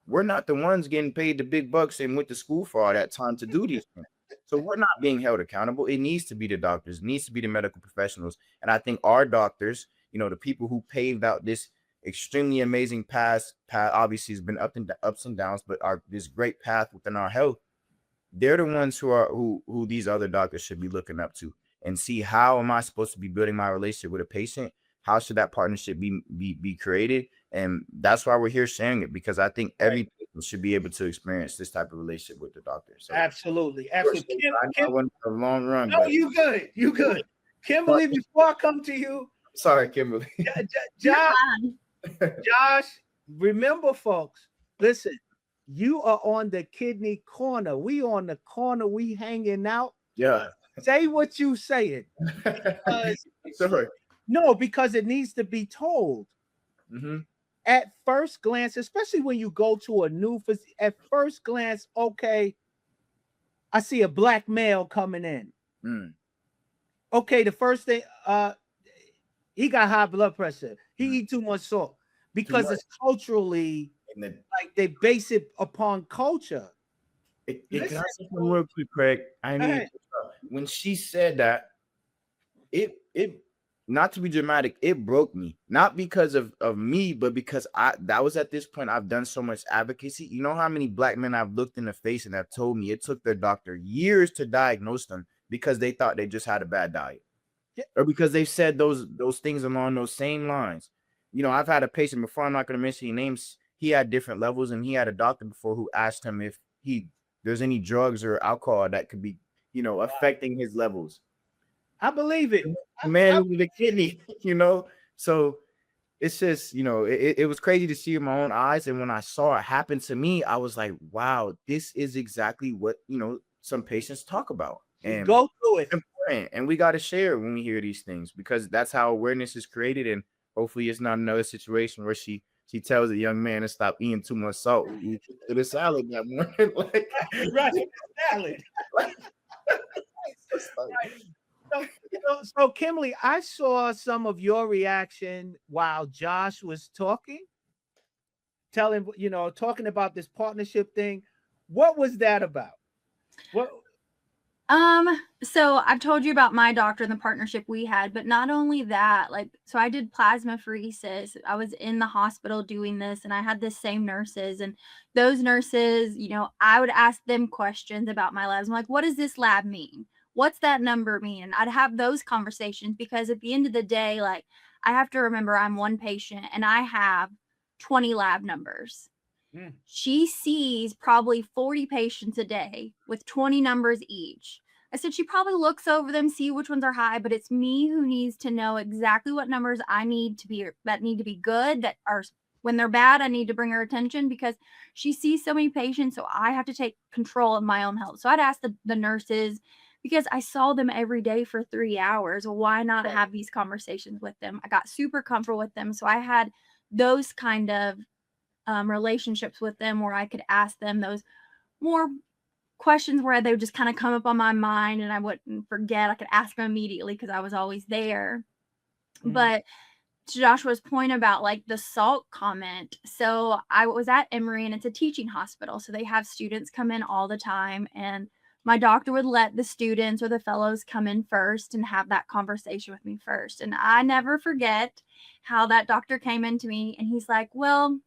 we're not the ones getting paid the big bucks and went to school for all that time to do these things. So we're not being held accountable. It needs to be the doctors, it needs to be the medical professionals. And I think our doctors, the people who paved out this extremely amazing path obviously has been ups and downs, but this great path within our health, they're the ones who these other doctors should be looking up to and see, how am I supposed to be building my relationship with a patient? How should that partnership be created? And that's why we're here sharing it, because I think every should be able to experience this type of relationship with the doctor. So Absolutely. I know I went a long run. No, but you good. You good. Kimberly, before I come to you, sorry, Kimberly. Josh, remember, folks, listen, you are on the Kidney Korner. We on the corner, we hanging out. Yeah. Say what you saying. Sorry. No, because it needs to be told. Mm-hmm. At first glance, especially when you go to a new physician, at first glance, okay, I see a black male coming in. Mm. Okay, the first thing, he got high blood pressure. He eat too much salt because it's culturally like they base it upon culture. It got something real quick, Craig. I mean, when she said that, it not to be dramatic, it broke me. Not because of me, but because that was at this point I've done so much advocacy. You know how many black men I've looked in the face and have told me it took their doctor years to diagnose them because they thought they just had a bad diet. Yeah. Or because they said those things along those same lines. You know, I've had a patient before, I'm not going to mention any names. He had different levels, and he had a doctor before who asked him if there's any drugs or alcohol that could be, you know, affecting his levels. I believe it. Man, with a kidney, you know. So it's just, you know, it was crazy to see in my own eyes. And when I saw it happen to me, I was like, wow, this is exactly what, you know, some patients talk about. And go through it. And we got to share when we hear these things, because that's how awareness is created. And hopefully it's not another situation where she tells a young man to stop eating too much salt. Eat the salad that morning. Like, right, salad. So Kimberly, I saw some of your reaction while Josh was talking, talking about this partnership thing. What was that about? What? So I've told you about my doctor and the partnership we had, but not only that, so I did plasmapheresis. I was in the hospital doing this, and I had the same nurses, and those nurses, I would ask them questions about my labs. I'm like, what does this lab mean? What's that number mean? And I'd have those conversations, because at the end of the day, I have to remember I'm one patient and I have 20 lab numbers. She sees probably 40 patients a day with 20 numbers each. I said, she probably looks over them, see which ones are high, but it's me who needs to know exactly what numbers I need to be, that need to be good, that are, when they're bad, I need to bring her attention, because she sees so many patients. So I have to take control of my own health. So I'd ask the nurses, because I saw them every day for 3 hours. Why not have these conversations with them? I got super comfortable with them. So I had those kind of relationships with them where I could ask them those more questions where they would just kind of come up on my mind and I wouldn't forget. I could ask them immediately because I was always there. But to Joshua's point about the salt comment, so I was at Emory, and it's a teaching hospital, so they have students come in all the time, and my doctor would let the students or the fellows come in first and have that conversation with me first. And I never forget how that doctor came into me, and he's like, well,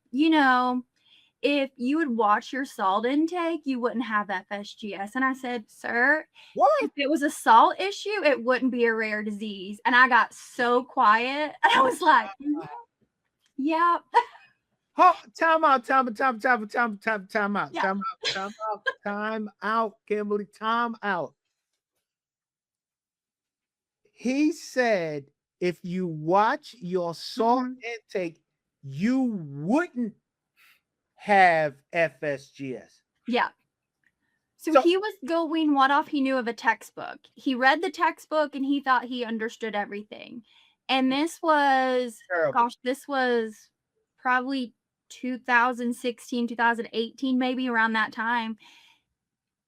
if you would watch your salt intake, you wouldn't have FSGS. And I said, sir, what? If it was a salt issue, it wouldn't be a rare disease. And I got so quiet. I was like, yeah. Time out, Kimberly, time out. He said, if you watch your salt intake, you wouldn't have FSGS. Yeah. So he was going what off he knew of a textbook. He read the textbook and he thought he understood everything. And this was, this was probably 2016, 2018, maybe around that time.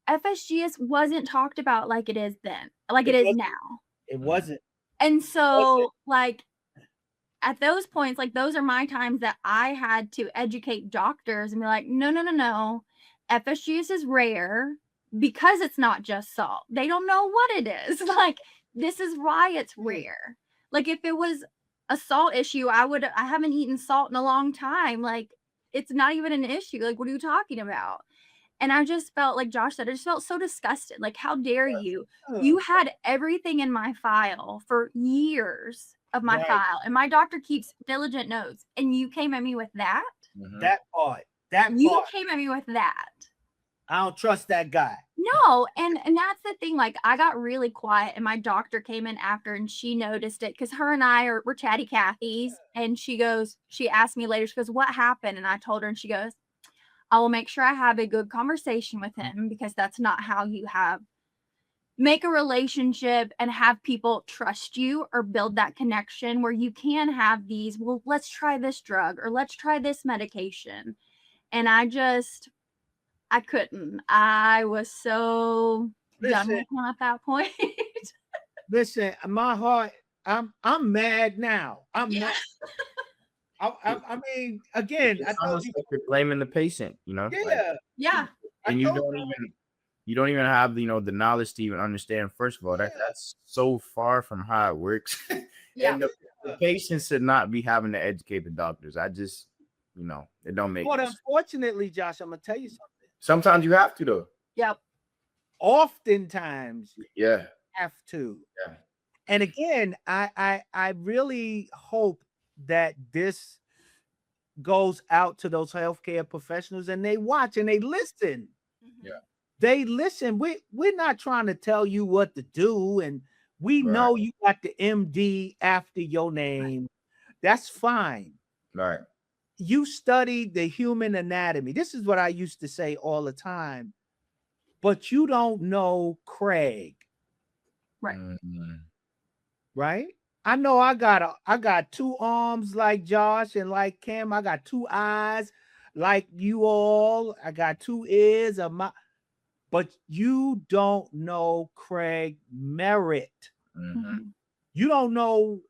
FSGS wasn't talked about like it is then, like it is now. It wasn't. And so at those points, those are my times that I had to educate doctors and be like, no. FSGS is rare because it's not just salt. They don't know what it is. This is why it's rare. If it was a salt issue, I haven't eaten salt in a long time. It's not even an issue. What are you talking about? And I just felt, like Josh said, I just felt so disgusted. How dare you? You had everything in my file for years of my file, and my doctor keeps diligent notes, and you came at me with that? That part. That You part, came at me with that. I don't trust that guy. No, and that's the thing. Like, I got really quiet, and my doctor came in after, and she noticed it because her and we're chatty Cathy's, and she asked me later, she goes, "What happened?" And I told her, and she goes, "I will make sure I have a good conversation with him because that's not how you make a relationship and have people trust you or build that connection where you can have these, well, let's try this drug or let's try this medication." And I couldn't. I was so done Listen, with him at that point. listen, my heart, I'm mad now. I'm Yeah. mad. I mean, again, I It's told almost you, like you're blaming the patient, like, yeah. Yeah. I and you told don't even have the knowledge to even understand. First of all, Yeah. that's so far from how it works. Yeah. And the patients should not be having to educate the doctors. I just, it don't make But sense. unfortunately, Josh, I'm gonna tell you something. Sometimes you have to though. Yep. Oftentimes, Yeah. have to. Yeah. And again, I really hope that this goes out to those healthcare professionals and they watch and they listen. Yeah. They listen. We're not trying to tell you what to do, and we Right. know you got the MD after your name. That's fine. Right. You studied the human anatomy. This is what I used to say all the time. But you don't know Craig, Right. Mm-hmm. right? I know I got two arms like Josh and like Kim. I got two eyes like you all. I got two ears of my, but you don't know Craig Merritt. Mm-hmm. You don't know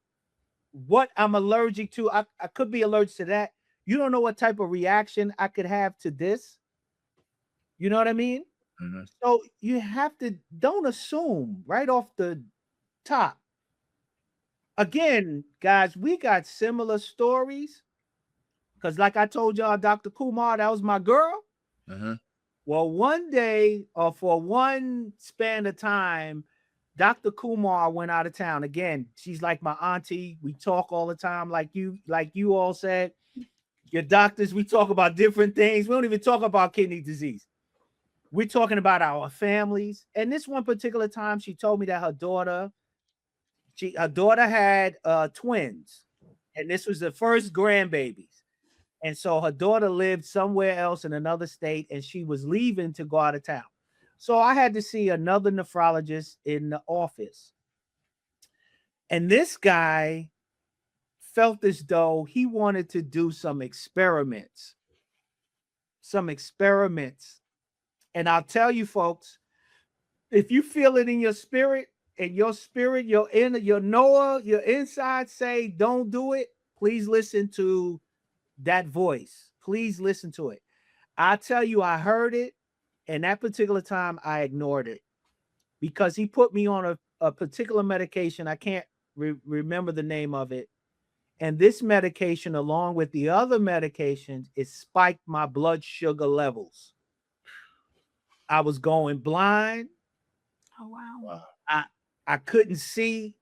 what I'm allergic to. I could be allergic to that. You don't know what type of reaction I could have to this. You know what I mean? Mm-hmm. So you have to, don't assume right off the top. Again, guys, we got similar stories. Because like I told y'all, Dr. Kumar, that was my girl. Mm-hmm. Well, one day or for one span of time, Dr. Kumar went out of town. Again, she's like my auntie. We talk all the time, like you all said. Your doctors, we talk about different things. We don't even talk about kidney disease. We're talking about our families. And this one particular time, she told me that her daughter had twins, and this was the first grandbabies. And so her daughter lived somewhere else in another state, and she was leaving to go out of town. So I had to see another nephrologist in the office. And this guy felt as though he wanted to do some experiments. And I'll tell you, folks, if you feel it in your spirit, your inner, your Noah, your inside say, don't do it, please listen to that voice. Please listen to it. I tell you, I heard it, and that particular time I ignored it because he put me on a particular medication. I can't remember the name of it. And this medication, along with the other medications, it spiked my blood sugar levels. I was going blind. Oh, wow. I couldn't see.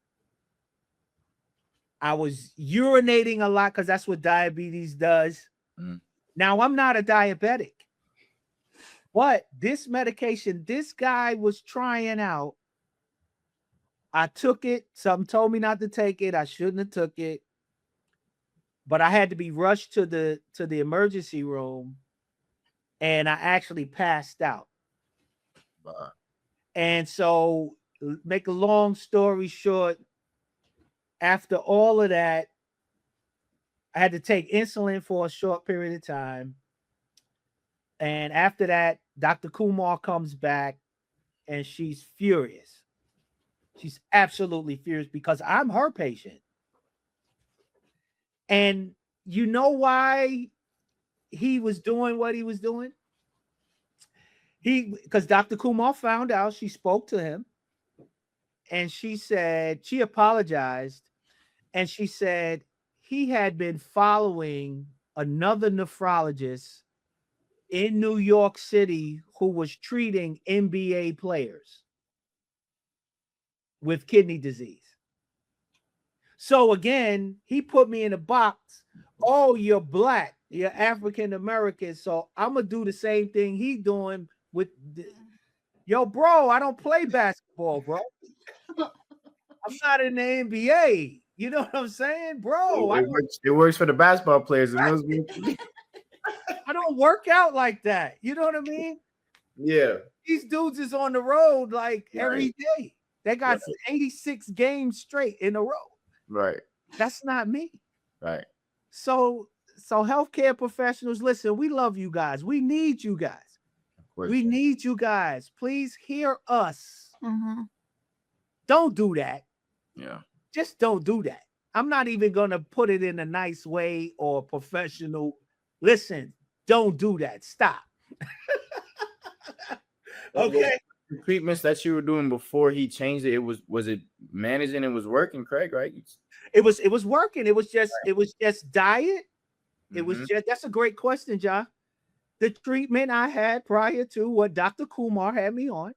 I was urinating a lot because that's what diabetes does. Mm. Now, I'm not a diabetic, but this medication, this guy was trying out. I took it. Something told me not to take it. I shouldn't have took it. But I had to be rushed to the emergency room, and I actually passed out. Wow. And so, make a long story short, after all of that, I had to take insulin for a short period of time. And after that, Dr. Kumar comes back and she's furious. She's absolutely furious because I'm her patient. And you know why he was doing what he was doing? Because Dr. Kumar found out, she spoke to him, and she said, she apologized, and she said he had been following another nephrologist in New York City who was treating NBA players with kidney disease. So again, he put me in a box. Oh, you're black. You're African American, so I'm gonna do the same thing he doing with yo, bro. I don't play basketball, bro. I'm not in the NBA. You know what I'm saying, bro? It works for the basketball players. I don't work out like that. You know what I mean? Yeah. These dudes is on the road like Right. every day. They got 86 games straight in a row. Right. That's not me. Right. So healthcare professionals, listen, we love you guys. We need you guys. We need you guys. Please hear us. Mm-hmm. Don't do that. Yeah. Just don't do that. I'm not even going to put it in a nice way or professional. Listen, don't do that. Stop. Okay. The treatments that you were doing before he changed it, was it managing and was working, Craig, right? It was working. It was just diet. It was Mhm. just, that's a great question, John. The treatment I had prior to what Dr. Kumar had me on,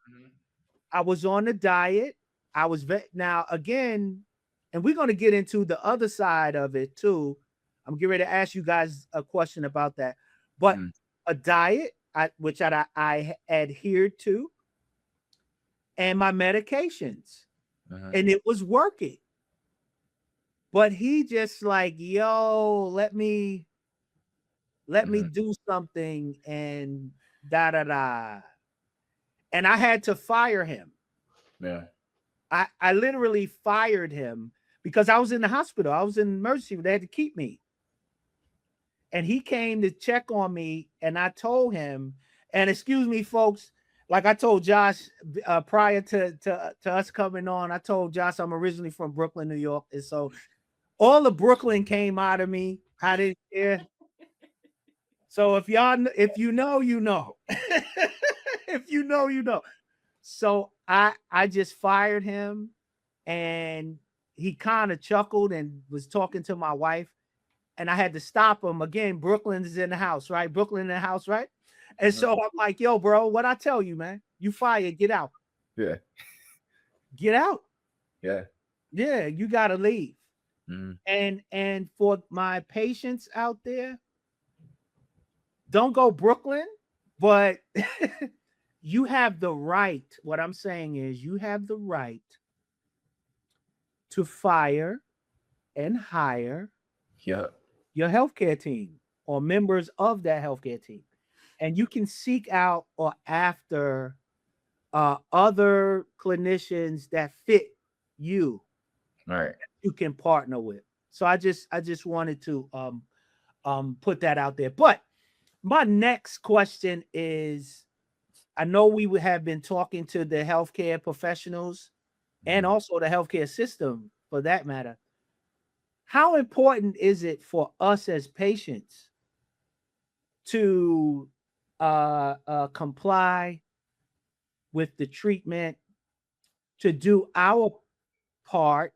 I was on the diet. I was now again, and we're going to get into the other side of it too. I'm getting ready to ask you guys a question about that. But a diet, which I adhered to, and my medications, and it was working. But he just like, yo, let me do something and da da da. And I had to fire him. Yeah. I literally fired him because I was in the hospital. I was in emergency. They had to keep me. And he came to check on me, and I told him, and excuse me, folks, like I told Josh prior to us coming on, I told Josh I'm originally from Brooklyn, New York. And so all the Brooklyn came out of me. I didn't care. So if you know, you know. If you know, you know. So I just fired him, and he kind of chuckled and was talking to my wife, and I had to stop him again. Brooklyn is in the house, right? Brooklyn in the house, right? And so I'm like, yo, bro, what I tell you, man? You fired, get out. Yeah. Get out. Yeah. Yeah, you gotta leave. Mm. And for my patients out there, don't go Brooklyn, but you have the right. What I'm saying is you have the right to fire and hire your healthcare team or members of that healthcare team. And you can seek out or after other clinicians that fit you. Right. You can partner with. So I just wanted to put that out there. But my next question is, I know we would have been talking to the healthcare professionals and also the healthcare system for that matter. How important is it for us as patients to comply with the treatment, to do our part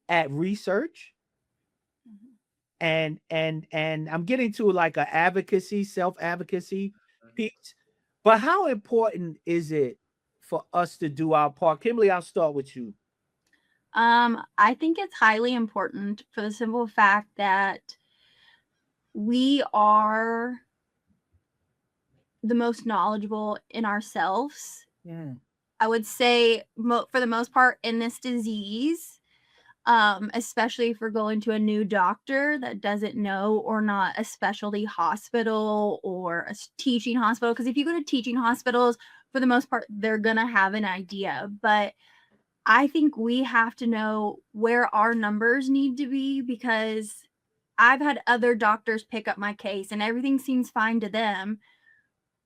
at research? And I'm getting to like a advocacy, self-advocacy piece. But how important is it for us to do our part? Kimberly, I'll start with you. I think it's highly important for the simple fact that we are the most knowledgeable in ourselves. Yeah. I would say for the most part in this disease, especially if we're going to a new doctor that doesn't know, or not a specialty hospital or a teaching hospital. Because if you go to teaching hospitals, for the most part, they're going to have an idea. But I think we have to know where our numbers need to be, because I've had other doctors pick up my case and everything seems fine to them,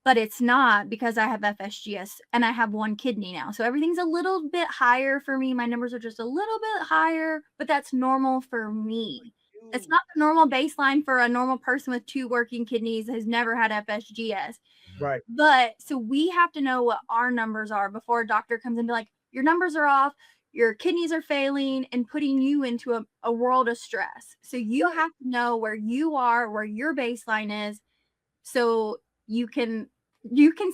but it's not, because I have FSGS and I have one kidney now. So everything's a little bit higher for me. My numbers are just a little bit higher, but that's normal for me. It's not the normal baseline for a normal person with 2 working kidneys who's never had FSGS. Right. But so we have to know what our numbers are before a doctor comes in and be like, your numbers are off, your kidneys are failing, and putting you into a world of stress. So you have to know where you are, where your baseline is, so you can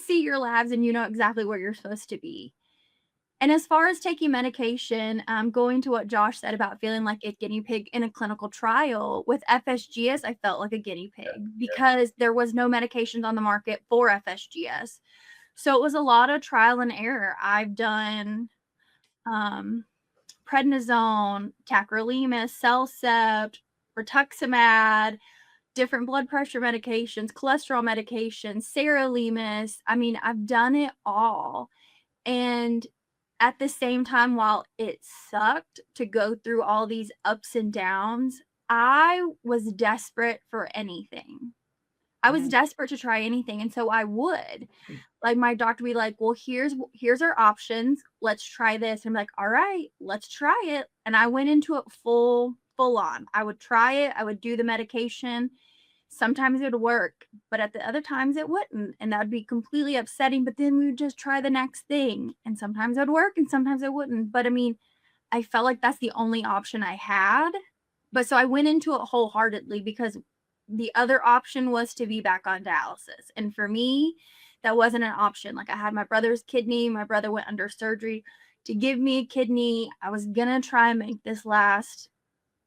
see your labs and you know exactly where you're supposed to be. And as far as taking medication, going to what Josh said about feeling like a guinea pig in a clinical trial, with FSGS, I felt like a guinea pig because there was no medications on the market for FSGS. So it was a lot of trial and error. I've done prednisone, tacrolimus, Cellcept, rituximab, different blood pressure medications, cholesterol medications, sirolimus. I mean, I've done it all. And at the same time, while it sucked to go through all these ups and downs, I was desperate for anything. I was desperate to try anything. And so I would. Like my doctor would be like, well, here's our options. Let's try this. And I'm like, all right, let's try it. And I went into it full on. I would try it. I would do the medication. Sometimes it would work, but at the other times it wouldn't. And that would be completely upsetting. But then we would just try the next thing. And sometimes it would work and sometimes it wouldn't. But I mean, I felt like that's the only option I had. But so I went into it wholeheartedly because the other option was to be back on dialysis. And for me, that wasn't an option. Like I had my brother's kidney. My brother went under surgery to give me a kidney. I was going to try and make this last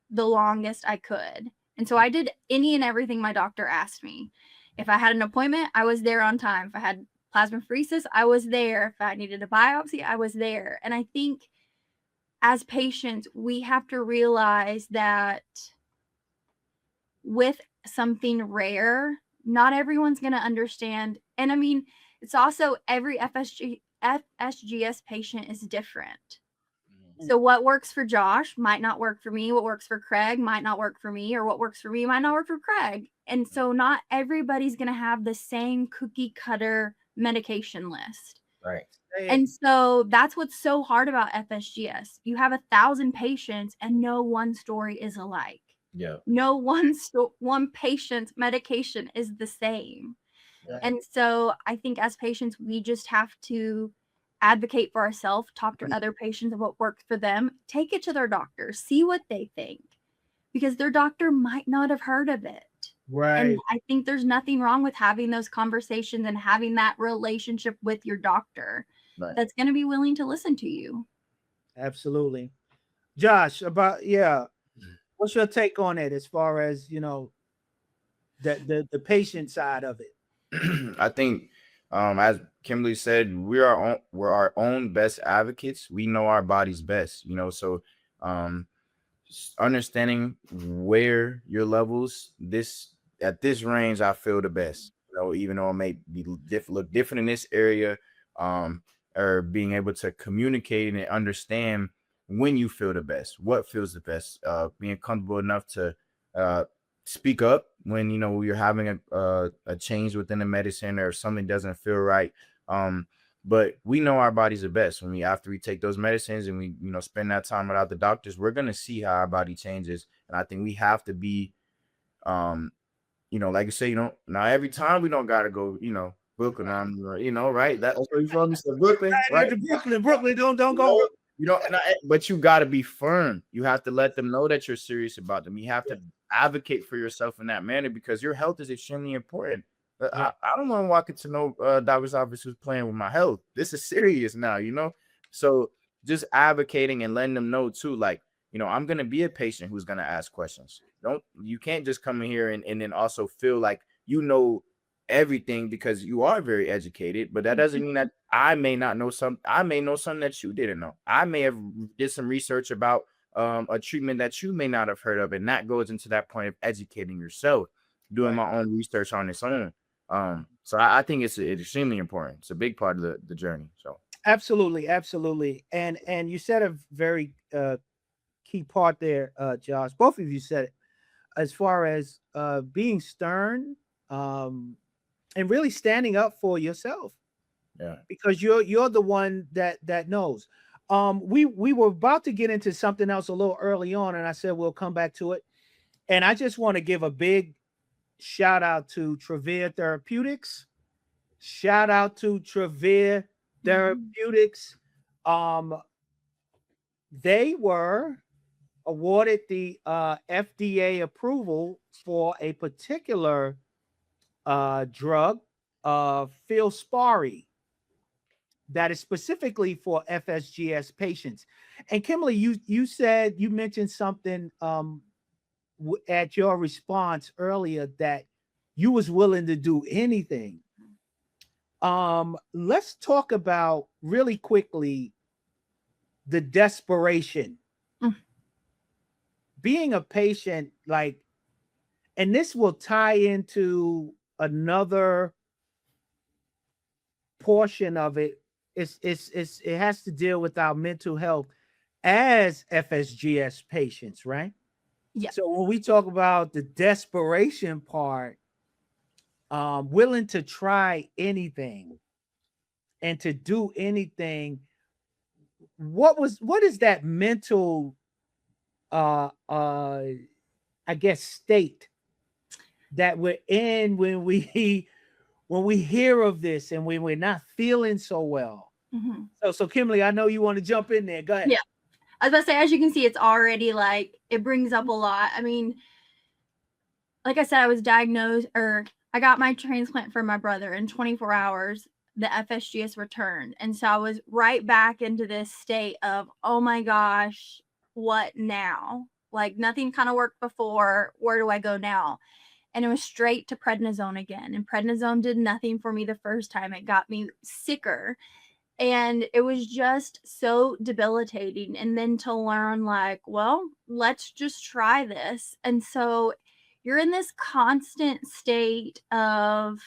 the longest I could. And so I did any and everything my doctor asked me. If I had an appointment, I was there on time. If I had plasmapheresis, I was there. If I needed a biopsy, I was there. And I think as patients, we have to realize that with something rare, not everyone's going to understand. And I mean, it's also every FSGS patient is different. So what works for Josh might not work for me. What works for Craig might not work for me, or what works for me might not work for Craig. And so not everybody's going to have the same cookie cutter medication list. Right. And so that's what's so hard about FSGS. You have 1,000 patients and no one story is alike. Yeah. No one patient's medication is the same. Right. And so I think as patients, we just have to advocate for ourselves, talk to other patients of what works for them, take it to their doctor, see what they think, because their doctor might not have heard of it. Right. And I think there's nothing wrong with having those conversations and having that relationship with your doctor that's going to be willing to listen to you. Absolutely. Josh, what's your take on it as far as, the patient side of it? I think, as Kimberly said, we're our own best advocates. We know our bodies best, so understanding where your levels at this range, I feel the best. Even though it may be look different in this area, or being able to communicate and understand when you feel the best, what feels the best, being comfortable enough to speak up when you're having a change within the medicine or something doesn't feel right. But we know our bodies are best when after we take those medicines and we spend that time without the doctors, we're gonna see how our body changes. And I think we have to be like you say, now every time we don't gotta go, Brooklyn, right? That's where you from, Mr. Brooklyn, right? Brooklyn, don't go. But you got to be firm. You have to let them know that you're serious about them. You have to advocate for yourself in that manner because your health is extremely important. I don't want to walk into no doctor's office who's playing with my health. This is serious now, So just advocating and letting them know too, like, I'm going to be a patient who's going to ask questions. You can't just come in here and then also feel like everything because you are very educated, but that doesn't mean that I may not know something. I may know something that you didn't know. I may have did some research about a treatment that you may not have heard of, and that goes into that point of educating yourself, doing my own research on its own. So I think it's extremely important. It's a big part of the journey. So absolutely. And you said a very key part there, Josh. Both of you said it, as far as being stern, and really standing up for yourself. Yeah. Because you're the one that knows. We were about to get into something else a little early on, and I said we'll come back to it. And I just want to give a big shout out to Travere Therapeutics. Shout out to Travere Therapeutics. They were awarded the FDA approval for a particular drug, Filspari. that is specifically for FSGS patients. And Kimberly, you mentioned something at your response earlier that you was willing to do anything. Let's talk about really quickly the desperation. Being a patient, like, and this will tie into another portion of it. It has to deal with our mental health as FSGS patients, right? Yeah. So when we talk about the desperation part, willing to try anything and to do anything, what is that mental I guess state that we're in when we hear of this and when we're not feeling so well? So Kimberly, I know you want to jump in there. Go ahead. Yeah. I was about to say, as you can see, it's already like, it brings up a lot. I mean, like I said, I was diagnosed, or I got my transplant for my brother in 24 hours. The FSGS returned. And so I was right back into this state of, oh my gosh, what now? Like nothing kind of worked before. Where do I go now? And it was straight to prednisone again. And prednisone did nothing for me the first time. It got me sicker. And it was just so debilitating. And then to learn, like, well, let's just try this. And so you're in this constant state of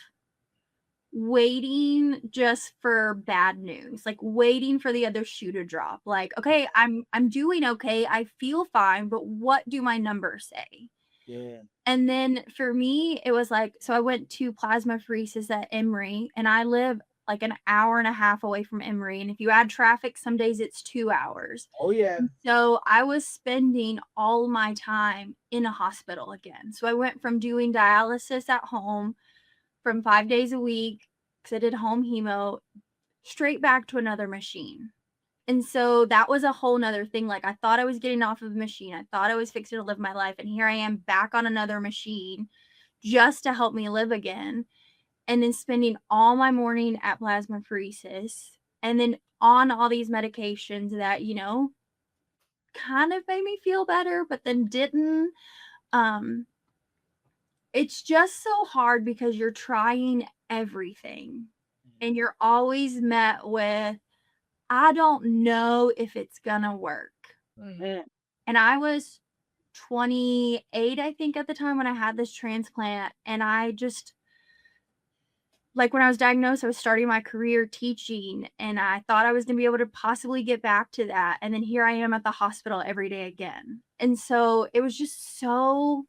waiting just for bad news, like waiting for the other shoe to drop. Like, okay, I'm doing okay. I feel fine, but what do my numbers say? Yeah. And then for me, it was like, so I went to plasmapheresis at Emory, and I live like an hour and a half away from Emory. And if you add traffic, some days it's 2 hours. Oh yeah. So I was spending all my time in a hospital again. So I went from doing dialysis at home from 5 days a week, because I did home hemo, straight back to another machine. And so that was a whole nother thing. Like I thought I was getting off of a machine. I thought I was fixing to live my life. And here I am back on another machine just to help me live again. And then spending all my morning at plasmapheresis and then on all these medications that, you know, kind of made me feel better, but then didn't. It's just so hard because you're trying everything and you're always met with, I don't know if it's gonna work. And I was 28, I think, at the time when I had this transplant. And I just, like when I was diagnosed, I was starting my career teaching and I thought I was going to be able to possibly get back to that. And then here I am at the hospital every day again. And so it was just so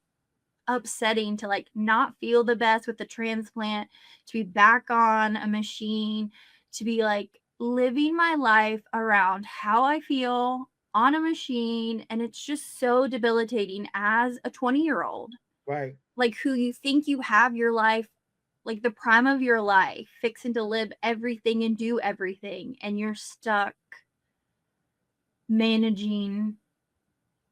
upsetting to like not feel the best with the transplant, to be back on a machine, to be like living my life around how I feel on a machine. And it's just so debilitating as a 20-year-old, Right. like who you think you have your life, like the prime of your life, fixing to live everything and do everything. And you're stuck managing,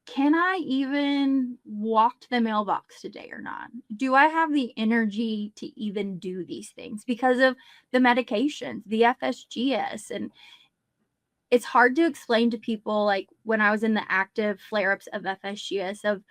can I even walk to the mailbox today or not? Do I have the energy to even do these things because of the medications, the FSGS? And it's hard to explain to people, like when I was in the active flare-ups of FSGS, of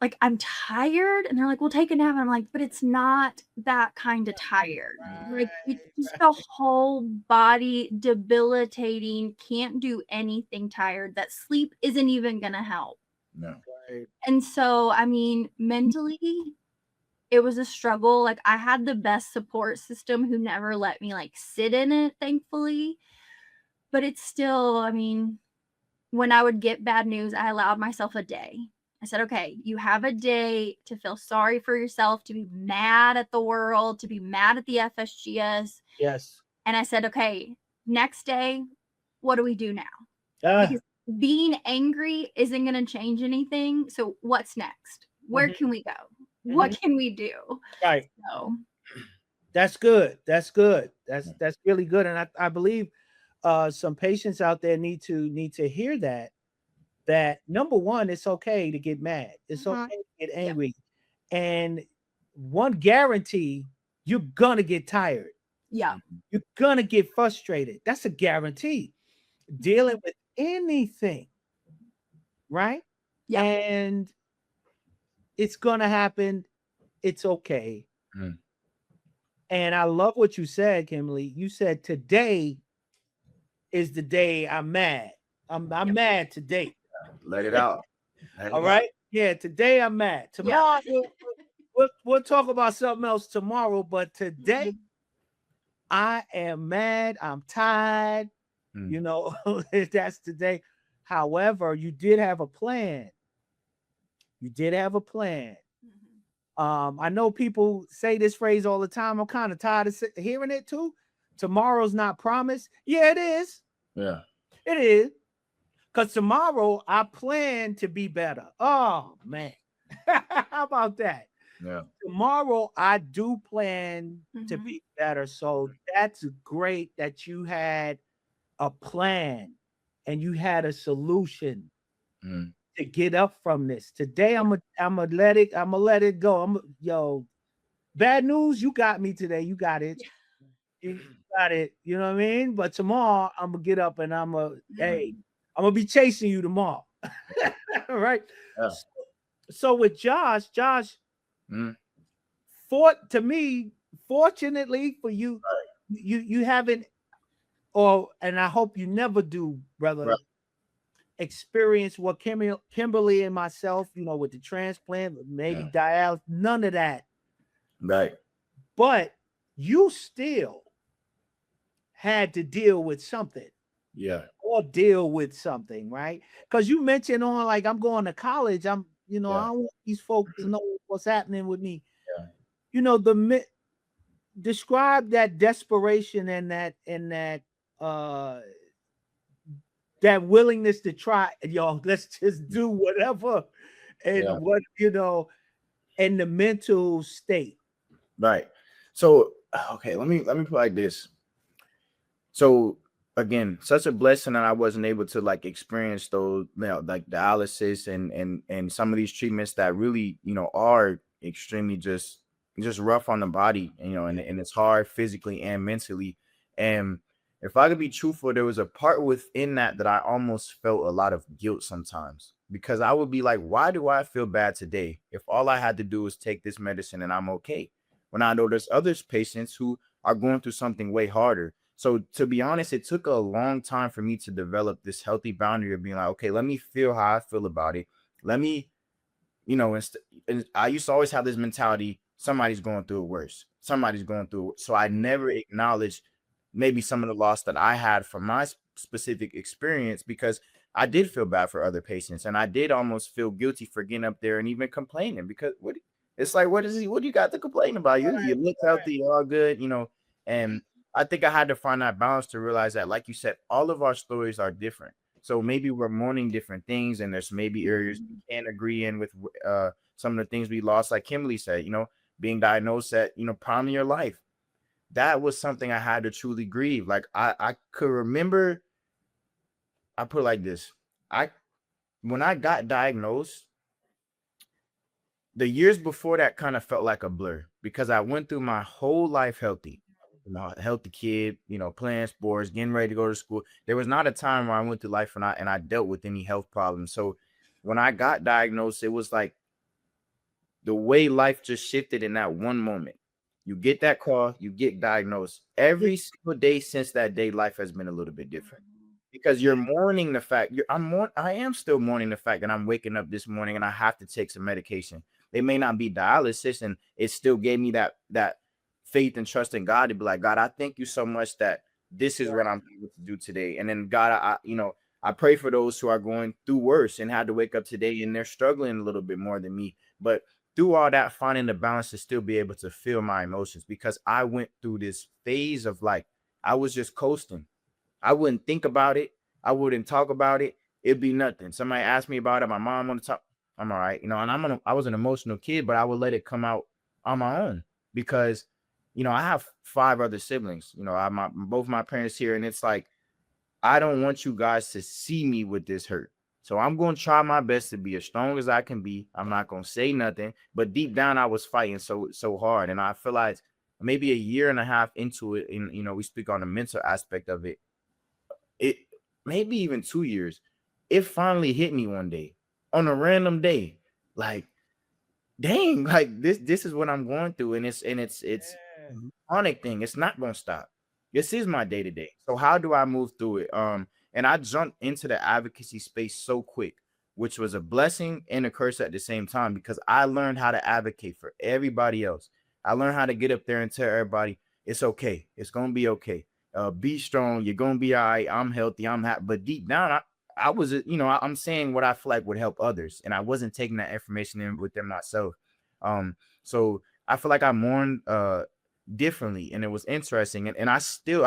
like, I'm tired, and they're like, well, take a nap. And I'm like, but it's not that kind of tired. Like, it's just a whole body debilitating, can't do anything tired, that sleep isn't even going to help. No. Right. And so, I mean, mentally, it was a struggle. Like, I had the best support system who never let me like sit in it, thankfully. But it's still, I mean, when I would get bad news, I allowed myself a day. I said, okay, you have a day to feel sorry for yourself, to be mad at the world, to be mad at the FSGS. Yes. And I said, okay, next day, what do we do now? Because being angry isn't going to change anything. So what's next? Where can we go? What can we do? Right. So That's good. That's good. That's really good. And I believe some patients out there need to hear that number one, it's okay to get mad. It's okay to get angry. And one guarantee, you're gonna get tired. Yeah. You're gonna get frustrated. That's a guarantee. Dealing with anything, right? Yeah. And it's gonna happen. It's okay. Mm. And I love what you said, Kimberly. You said today is the day I'm mad. I'm mad today. Let it out. All right. Yeah, today I'm mad. Tomorrow we'll talk about something else tomorrow, but today I am mad. I'm tired. You know, that's today. However, you did have a plan. You did have a plan. I know people say this phrase all the time. I'm kind of tired of hearing it too. Tomorrow's not promised. Yeah, it is. Yeah. It is. Because tomorrow I plan to be better. Oh, man. How about that? Yeah. Tomorrow I do plan to be better. So that's great that you had a plan and you had a solution to get up from this. Today I'm gonna let it go. Bad news, you got me today. You got it. You got it. You know what I mean? But tomorrow I'm gonna get up and I'm gonna be chasing you tomorrow. All right. Yeah. So with Josh, fortunately for you, you haven't, and I hope you never do, brother, experience what Kimberly and myself, with the transplant, maybe dialysis, none of that. Right. But you still had to deal with something. Yeah. Or deal with something, right? Because you mentioned I'm going to college. I don't want these folks to know what's happening with me. Yeah. Describe that desperation and that willingness to try, let's just do whatever, and and the mental state. Right. So, okay, let me put it like this. So again, such a blessing that I wasn't able to experience those, like dialysis and some of these treatments that really, are extremely just rough on the body, and it's hard physically and mentally. And if I could be truthful, there was a part within that I almost felt a lot of guilt sometimes, because I would be like, why do I feel bad today if all I had to do is take this medicine and I'm okay? When I know there's other patients who are going through something way harder. So to be honest, it took a long time for me to develop this healthy boundary of being like, okay, let me feel how I feel about it. Let me, and I used to always have this mentality, somebody's going through it worse. Somebody's going through it. So I never acknowledged maybe some of the loss that I had from my specific experience, because I did feel bad for other patients. And I did almost feel guilty for getting up there and even complaining, because it's like, what do you got to complain about? You look healthy, you're all good, and I think I had to find that balance to realize that, like you said, all of our stories are different. So maybe we're mourning different things, and there's maybe areas we can't agree in with some of the things we lost, like Kimberly said, being diagnosed at, prime of your life. That was something I had to truly grieve. Like I could remember, I put it like this. When I got diagnosed, the years before that kind of felt like a blur, because I went through my whole life healthy. A healthy kid, playing sports, getting ready to go to school. There was not a time where I went through life and I dealt with any health problems. So when I got diagnosed, it was like the way life just shifted in that one moment. You get that call, you get diagnosed. Every single day since that day, life has been a little bit different, because you're mourning the fact I am still mourning the fact that I'm waking up this morning and I have to take some medication. They may not be dialysis, and it still gave me that faith and trust in God to be like, God, I thank you so much that this is what I'm able to do today. And then God, I pray for those who are going through worse and had to wake up today and they're struggling a little bit more than me. But through all that, finding the balance to still be able to feel my emotions, because I went through this phase of I was just coasting. I wouldn't think about it. I wouldn't talk about it. It'd be nothing. Somebody asked me about it. My mom want to talk. I'm all right. And I was an emotional kid, but I would let it come out on my own, because I have 5 other siblings. Both my parents here, and it's like, I don't want you guys to see me with this hurt. So I'm going to try my best to be as strong as I can be. I'm not going to say nothing, but deep down I was fighting so hard. And I feel like maybe a year and a half into it, and we speak on the mental aspect of it, maybe even 2 years, it finally hit me one day on a random day, like, dang, like this is what I'm going through, and it's a chronic thing. It's not gonna stop. This is my day to day. So how do I move through it? And I jumped into the advocacy space so quick, which was a blessing and a curse at the same time, because I learned how to advocate for everybody else. I learned how to get up there and tell everybody it's okay. It's gonna be okay. Be strong. You're gonna be all right. I'm healthy. I'm happy. But deep down, I was, I'm saying what I feel like would help others, and I wasn't taking that information in with them myself. So I feel like I mourned differently, and it was interesting. And I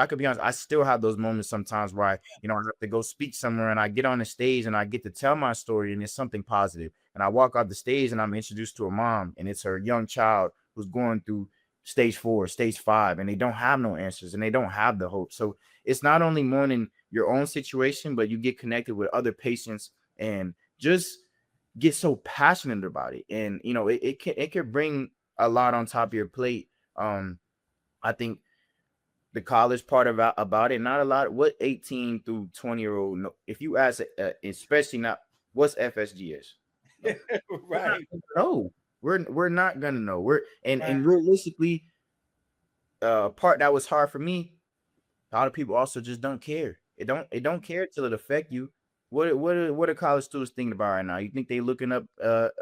could be honest, I still have those moments sometimes where I have to go speak somewhere, and I get on the stage and I get to tell my story, and it's something positive. And I walk off the stage and I'm introduced to a mom, and it's her young child who's going through stage 4, stage 5, and they don't have no answers and they don't have the hope. So it's not only mourning your own situation, but you get connected with other patients and just get so passionate about it. And it can bring a lot on top of your plate. I think the college part about it, not a lot. What 18 through 20-year-old, if you ask, especially not what's FSGS, Right. no, we're not gonna know. And realistically, part that was hard for me, a lot of people also just don't care. It don't care till it affect you. What are college students thinking about right now? You think they looking up or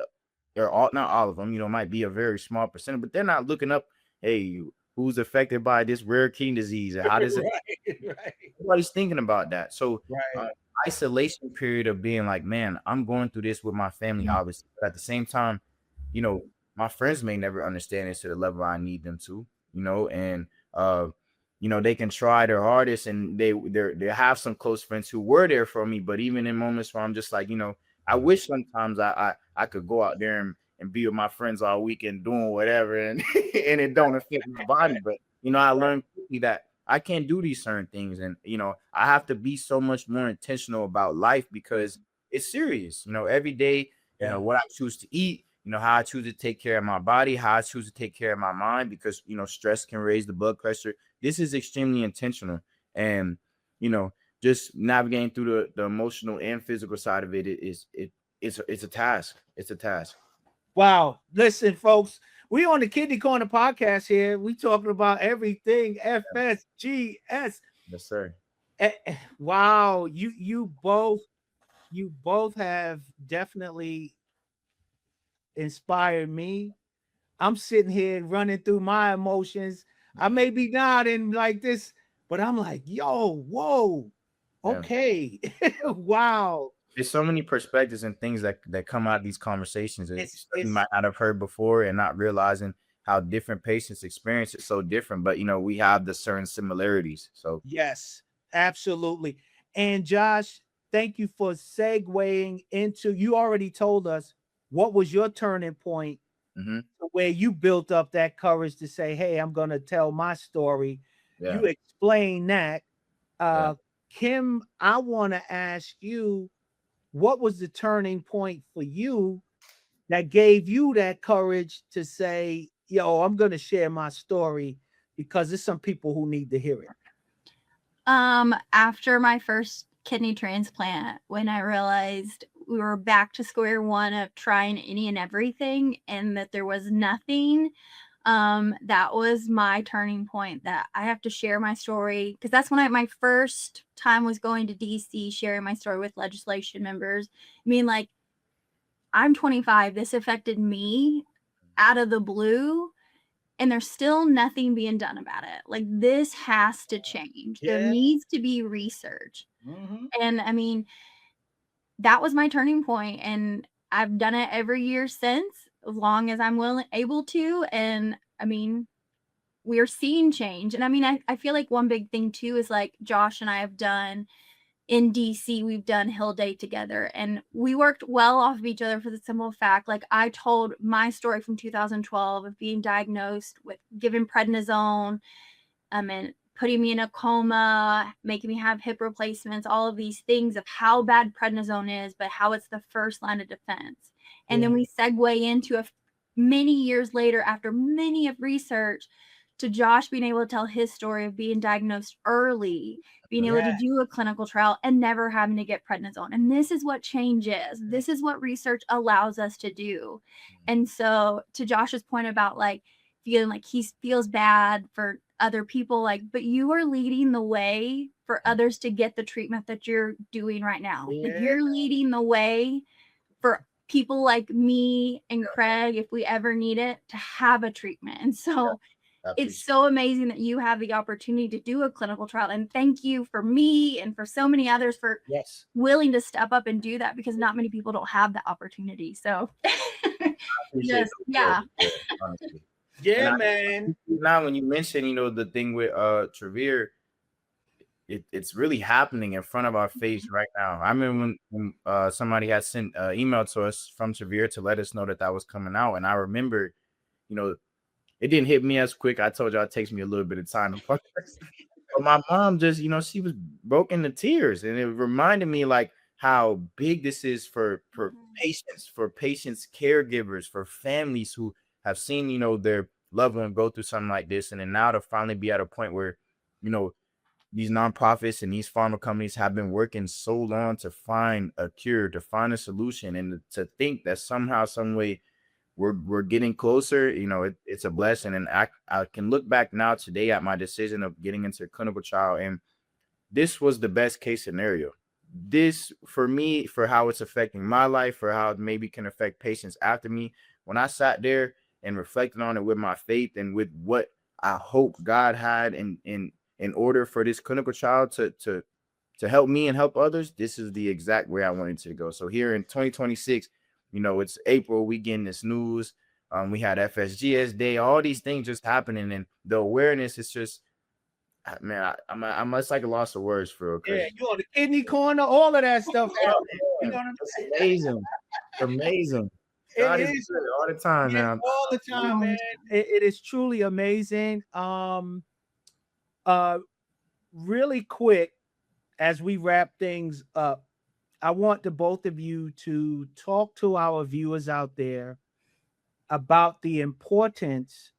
not all of them, might be a very small percentage, but they're not looking up, hey, who's affected by this rare kidney disease, and how does it Right. nobody's thinking about that. So Right. isolation period of being like, man, I'm going through this with my family, obviously, but at the same time, my friends may never understand this to the level I need them to, and they can try their hardest, and they have some close friends who were there for me. But even in moments where I'm just like, I wish sometimes I could go out there and be with my friends all weekend doing whatever, and and it don't affect my body. But I learned quickly that I can't do these certain things, and I have to be so much more intentional about life, because it's serious. Every day, what I choose to eat, how I choose to take care of my body, how I choose to take care of my mind, because stress can raise the blood pressure. This is extremely intentional, and just navigating through the emotional and physical side of it's a task. It's a task. Wow. Listen, folks, we on the Kidney Korner Podcast here. We talking about everything FSGS. Yes, sir. Wow. You both have definitely inspired me. I'm sitting here running through my emotions. I may be nodding like this, but I'm like, yo, whoa, okay. Wow. There's so many perspectives and things that come out of these conversations that you might not have heard before, and not realizing how different patients experience it so different. But we have the certain similarities. So yes, absolutely. And Josh, thank you for segueing into, you already told us what was your turning point where you built up that courage to say, hey, I'm going to tell my story. Yeah. You explain that. Kim, I want to ask you, what was the turning point for you that gave you that courage to say, yo, I'm going to share my story because there's some people who need to hear it? After my first kidney transplant, when I realized we were back to square one of trying any and everything, and that there was nothing, that was my turning point, that I have to share my story, because that's when my first time was going to DC, sharing my story with legislation members. I mean, like, I'm 25, this affected me out of the blue, and there's still nothing being done about it. Like, this has to change. There needs to be research. And I mean, that was my turning point, and I've done it every year since, as long as I'm able to. And I mean, we're seeing change. And I mean, I feel like one big thing too is, like, Josh and I have done in DC, we've done Hill Day together, and we worked well off of each other for the simple fact, like, I told my story from 2012 of being diagnosed with given prednisone, and putting me in a coma, making me have hip replacements, all of these things of how bad prednisone is, but how it's the first line of defense. And then we segue into many years later, after many of research, to Josh being able to tell his story of being diagnosed early, being able to do a clinical trial and never having to get prednisone. And this is what change is. This is what research allows us to do. And so to Josh's point about like feeling like he feels bad for other people, like, but you are leading the way for others to get the treatment that you're doing right now. Like, you're leading the way for people like me and Craig, if we ever need it, to have a treatment. And so it's so amazing that you have the opportunity to do a clinical trial. And thank you for me and for so many others for willing to step up and do that, because not many people don't have the opportunity. So just, honestly. Yeah, man. Now, when you mention, you know, the thing with Trevere, it's really happening in front of our face right now. I remember when somebody had sent email to us from Trevere to let us know that was coming out. And I remember, you know, it didn't hit me as quick. I told y'all it takes me a little bit of time to process. But my mom just, you know, she was broken to tears. And it reminded me like how big this is for patients, caregivers, for families who have seen, you know, their loved one go through something like this. And then now to finally be at a point where, you know, these nonprofits and these pharma companies have been working so long to find a cure, to find a solution, and to think that somehow, some way we're getting closer, you know, it's a blessing. And I can look back now today at my decision of getting into a clinical trial, and this was the best case scenario. This, for me, for how it's affecting my life, for how it maybe can affect patients after me. When I sat there and reflected on it with my faith and with what I hope God had in order for this clinical trial to help me and help others, this is the exact way I wanted to go. So here in 2026, you know, it's April, we getting this news. We had FSGS Day, all these things just happening, and the awareness is just, man, I'm just like a loss of words for real. Yeah, you on the Kidney Korner, all of that stuff. You know what I'm saying? Amazing. Amazing. God is good all the time, man. All the time, man. It is truly amazing. Really quick, as we wrap things up, I want the both of you to talk to our viewers out there about the importance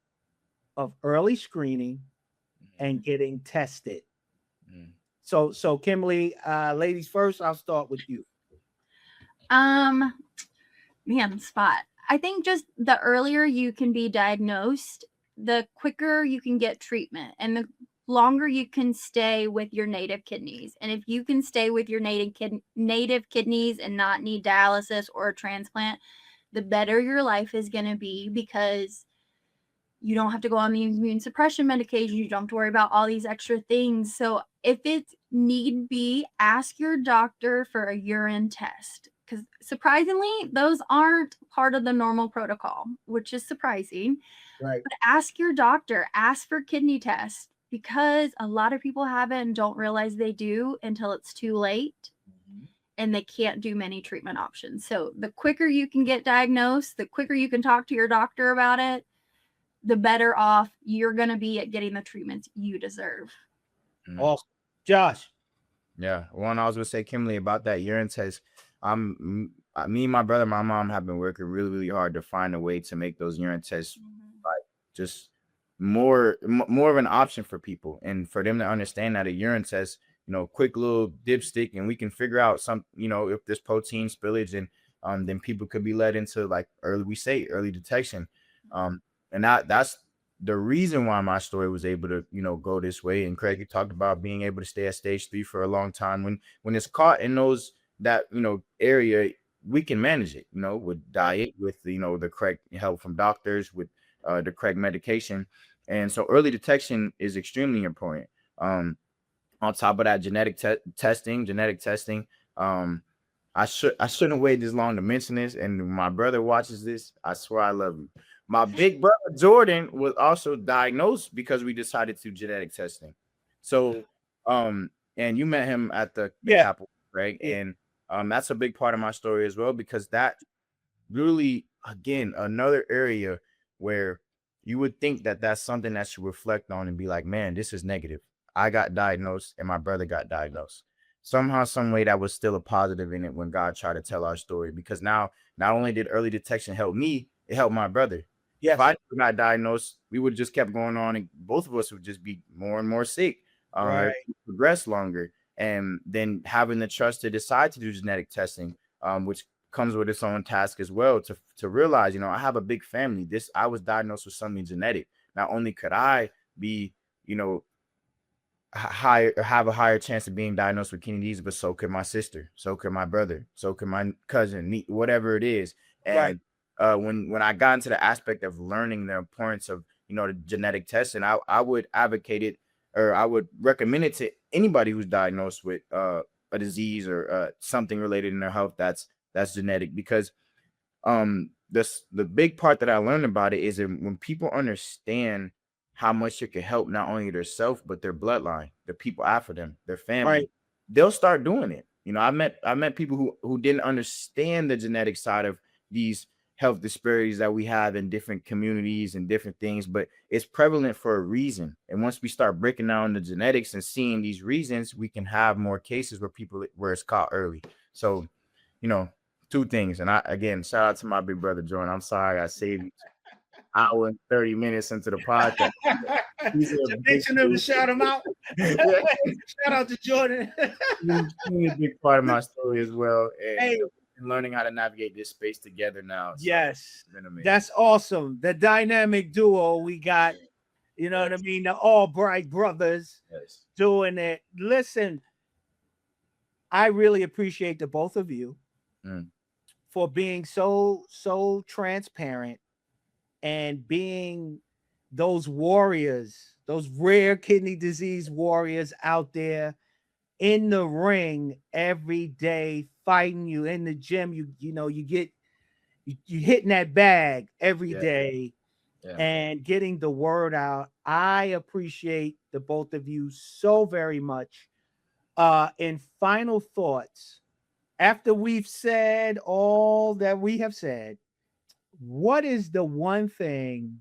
of early screening and getting tested. So Kimberly, ladies first, I'll start with you. Man, spot. I think just the earlier you can be diagnosed, the quicker you can get treatment, and the longer you can stay with your native kidneys. And if you can stay with your native kidneys and not need dialysis or a transplant, the better your life is going to be, because you don't have to go on the immune suppression medication. You don't have to worry about all these extra things. So if it's need be, ask your doctor for a urine test, because surprisingly, those aren't part of the normal protocol, which is surprising. Right. But ask your doctor, ask for kidney tests, because a lot of people have it and don't realize they do until it's too late, and they can't do many treatment options. So the quicker you can get diagnosed, the quicker you can talk to your doctor about it, the better off you're going to be at getting the treatments you deserve. Awesome. Josh. Yeah. One, I was going to say, Kimberly, about that urine test. Me, my brother, my mom have been working really, really hard to find a way to make those urine tests like just more of an option for people, and for them to understand that a urine test, you know, quick little dipstick, and we can figure out some, you know, if there's protein spillage, and then people could be led into like early detection. And that's the reason why my story was able to, you know, go this way. And Craig, you talked about being able to stay at stage 3 for a long time. When it's caught in that, you know, area, we can manage it, you know, with diet, with, you know, the correct help from doctors, with the correct medication. And so early detection is extremely important. On top of that, genetic testing. I shouldn't wait this long to mention this. And my brother watches this, I swear I love you. My big brother Jordan was also diagnosed because we decided to do genetic testing. So, and you met him at the Capitol, right? And that's a big part of my story as well, because that really, again, another area where you would think that that's something that you reflect on and be like, man, this is negative. I got diagnosed and my brother got diagnosed. Somehow, some way, that was still a positive in it when God tried to tell our story, because now not only did early detection help me, it helped my brother. Yes. If I never got diagnosed, we would just kept going on, and both of us would just be more and more sick. Right. Progress longer, and then having the trust to decide to do genetic testing, which comes with its own task as well, to realize, I have a big family. I was diagnosed with something genetic. Not only could I be, have a higher chance of being diagnosed with kidney disease, but so could my sister, so could my brother, so could my cousin, whatever it is. And when I got into the aspect of learning the importance of the genetic testing, I would advocate it, or I would recommend it to anybody who's diagnosed with a disease or something related in their health that's genetic, because the big part that I learned about it is that when people understand how much it can help not only their self but their bloodline, the people after them, their family, they'll start doing it. I met people who didn't understand the genetic side of these health disparities that we have in different communities and different things, but it's prevalent for a reason. And once we start breaking down the genetics and seeing these reasons, we can have more cases where it's caught early. So, two things. And again, shout out to my big brother Jordan. I'm sorry I saved you hour and 30 minutes into the podcast. Mention him to shout him out. Shout out to Jordan. He's a big part of my story as well. And learning how to navigate this space together now. So yes, that's awesome. The dynamic duo we got, what I mean? The Albright brothers doing it. Listen, I really appreciate the both of you for being so transparent and being those warriors, those rare kidney disease warriors out there in the ring every day, fighting. You in the gym, you hitting that bag every day and getting the word out. I appreciate the both of you so very much. In final thoughts, after we've said all that we have said, what is the one thing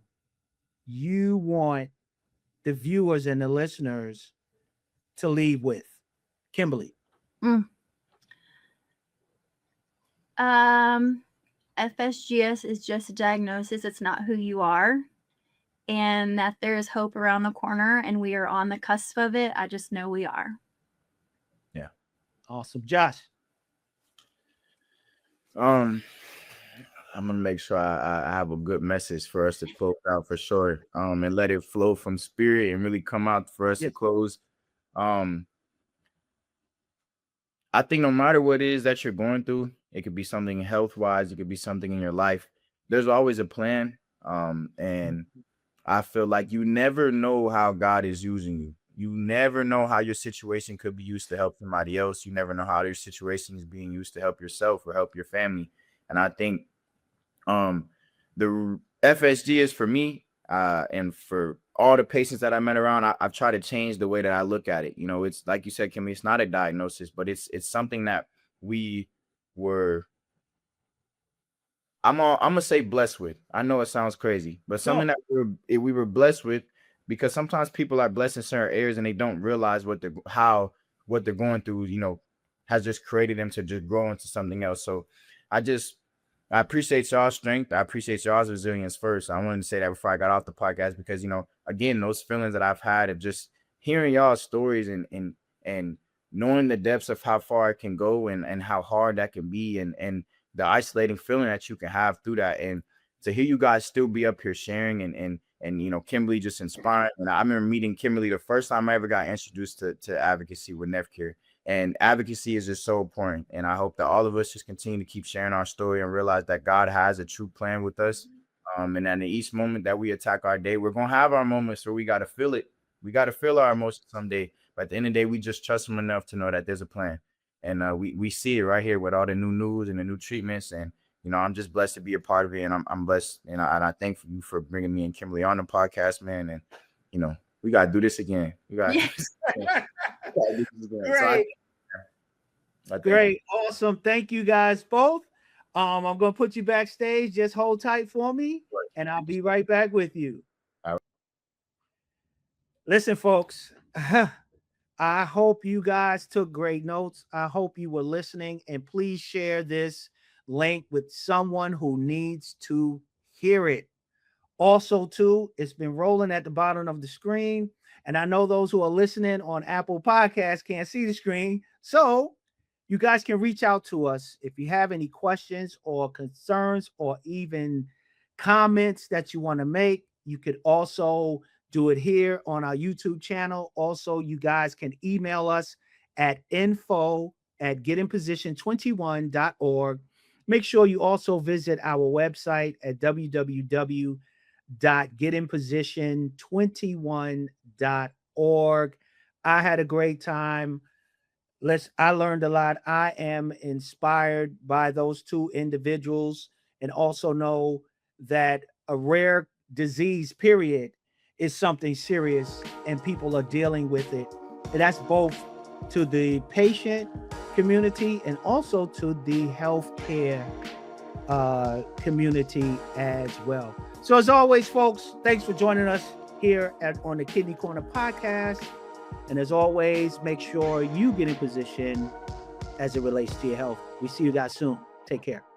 you want the viewers and the listeners to leave with? Kimberly. FSGS is just a diagnosis. It's not who you are, and that there is hope around the corner, and we are on the cusp of it. I just know we are. Yeah. Awesome. Josh. I'm gonna make sure I have a good message for us to close out for sure. And let it flow from spirit and really come out for us to close. I think no matter what it is that you're going through, it could be something health-wise, it could be something in your life. There's always a plan. And I feel like you never know how God is using you. You never know how your situation could be used to help somebody else. You never know how your situation is being used to help yourself or help your family. And I think the FSGS for me, and for all the patients that I met around, I've tried to change the way that I look at it. It's like you said, Kimmy, it's not a diagnosis, but it's something that we were, I'm gonna say blessed with. I know it sounds crazy, but something that we were blessed with, because sometimes people are blessed in certain areas and they don't realize what they're going through, has just created them to just grow into something else. So I appreciate y'all's strength. I appreciate y'all's resilience first. I wanted to say that before I got off the podcast, because, again, those feelings that I've had of just hearing y'all's stories and knowing the depths of how far it can go and how hard that can be, and the isolating feeling that you can have through that. And to hear you guys still be up here sharing and Kimberly just inspiring. And I remember meeting Kimberly the first time I ever got introduced to advocacy with NephCare. And advocacy is just so important. And I hope that all of us just continue to keep sharing our story and realize that God has a true plan with us. And that in each moment that we attack our day, we're going to have our moments where we got to feel it. We got to feel our emotions someday. But at the end of the day, we just trust him enough to know that there's a plan. And we see it right here with all the new news and the new treatments. And, I'm just blessed to be a part of it. And I'm blessed. And I thank you for bringing me and Kimberly on the podcast, man. And, we got to do this again. We got to do this again. Great. Great. Awesome. Thank you guys both. I'm going to put you backstage. Just hold tight for me, and I'll be right back with you. All right. Listen, folks, I hope you guys took great notes. I hope you were listening, and please share this link with someone who needs to hear it. Also, too, it's been rolling at the bottom of the screen. And I know those who are listening on Apple Podcasts can't see the screen. So you guys can reach out to us if you have any questions or concerns or even comments that you want to make. You could also do it here on our YouTube channel. Also, you guys can email us at info@getinposition21.org. Make sure you also visit our website at www.getinposition21.org. I had a great time. I learned a lot. I am inspired by those two individuals, and also know that a rare disease, period, is something serious and people are dealing with it. And that's both to the patient community and also to the healthcare community as well. So as always, folks, thanks for joining us here on the Kidney Korner Podcast. And as always, make sure you get in position as it relates to your health. We see you guys soon. Take care.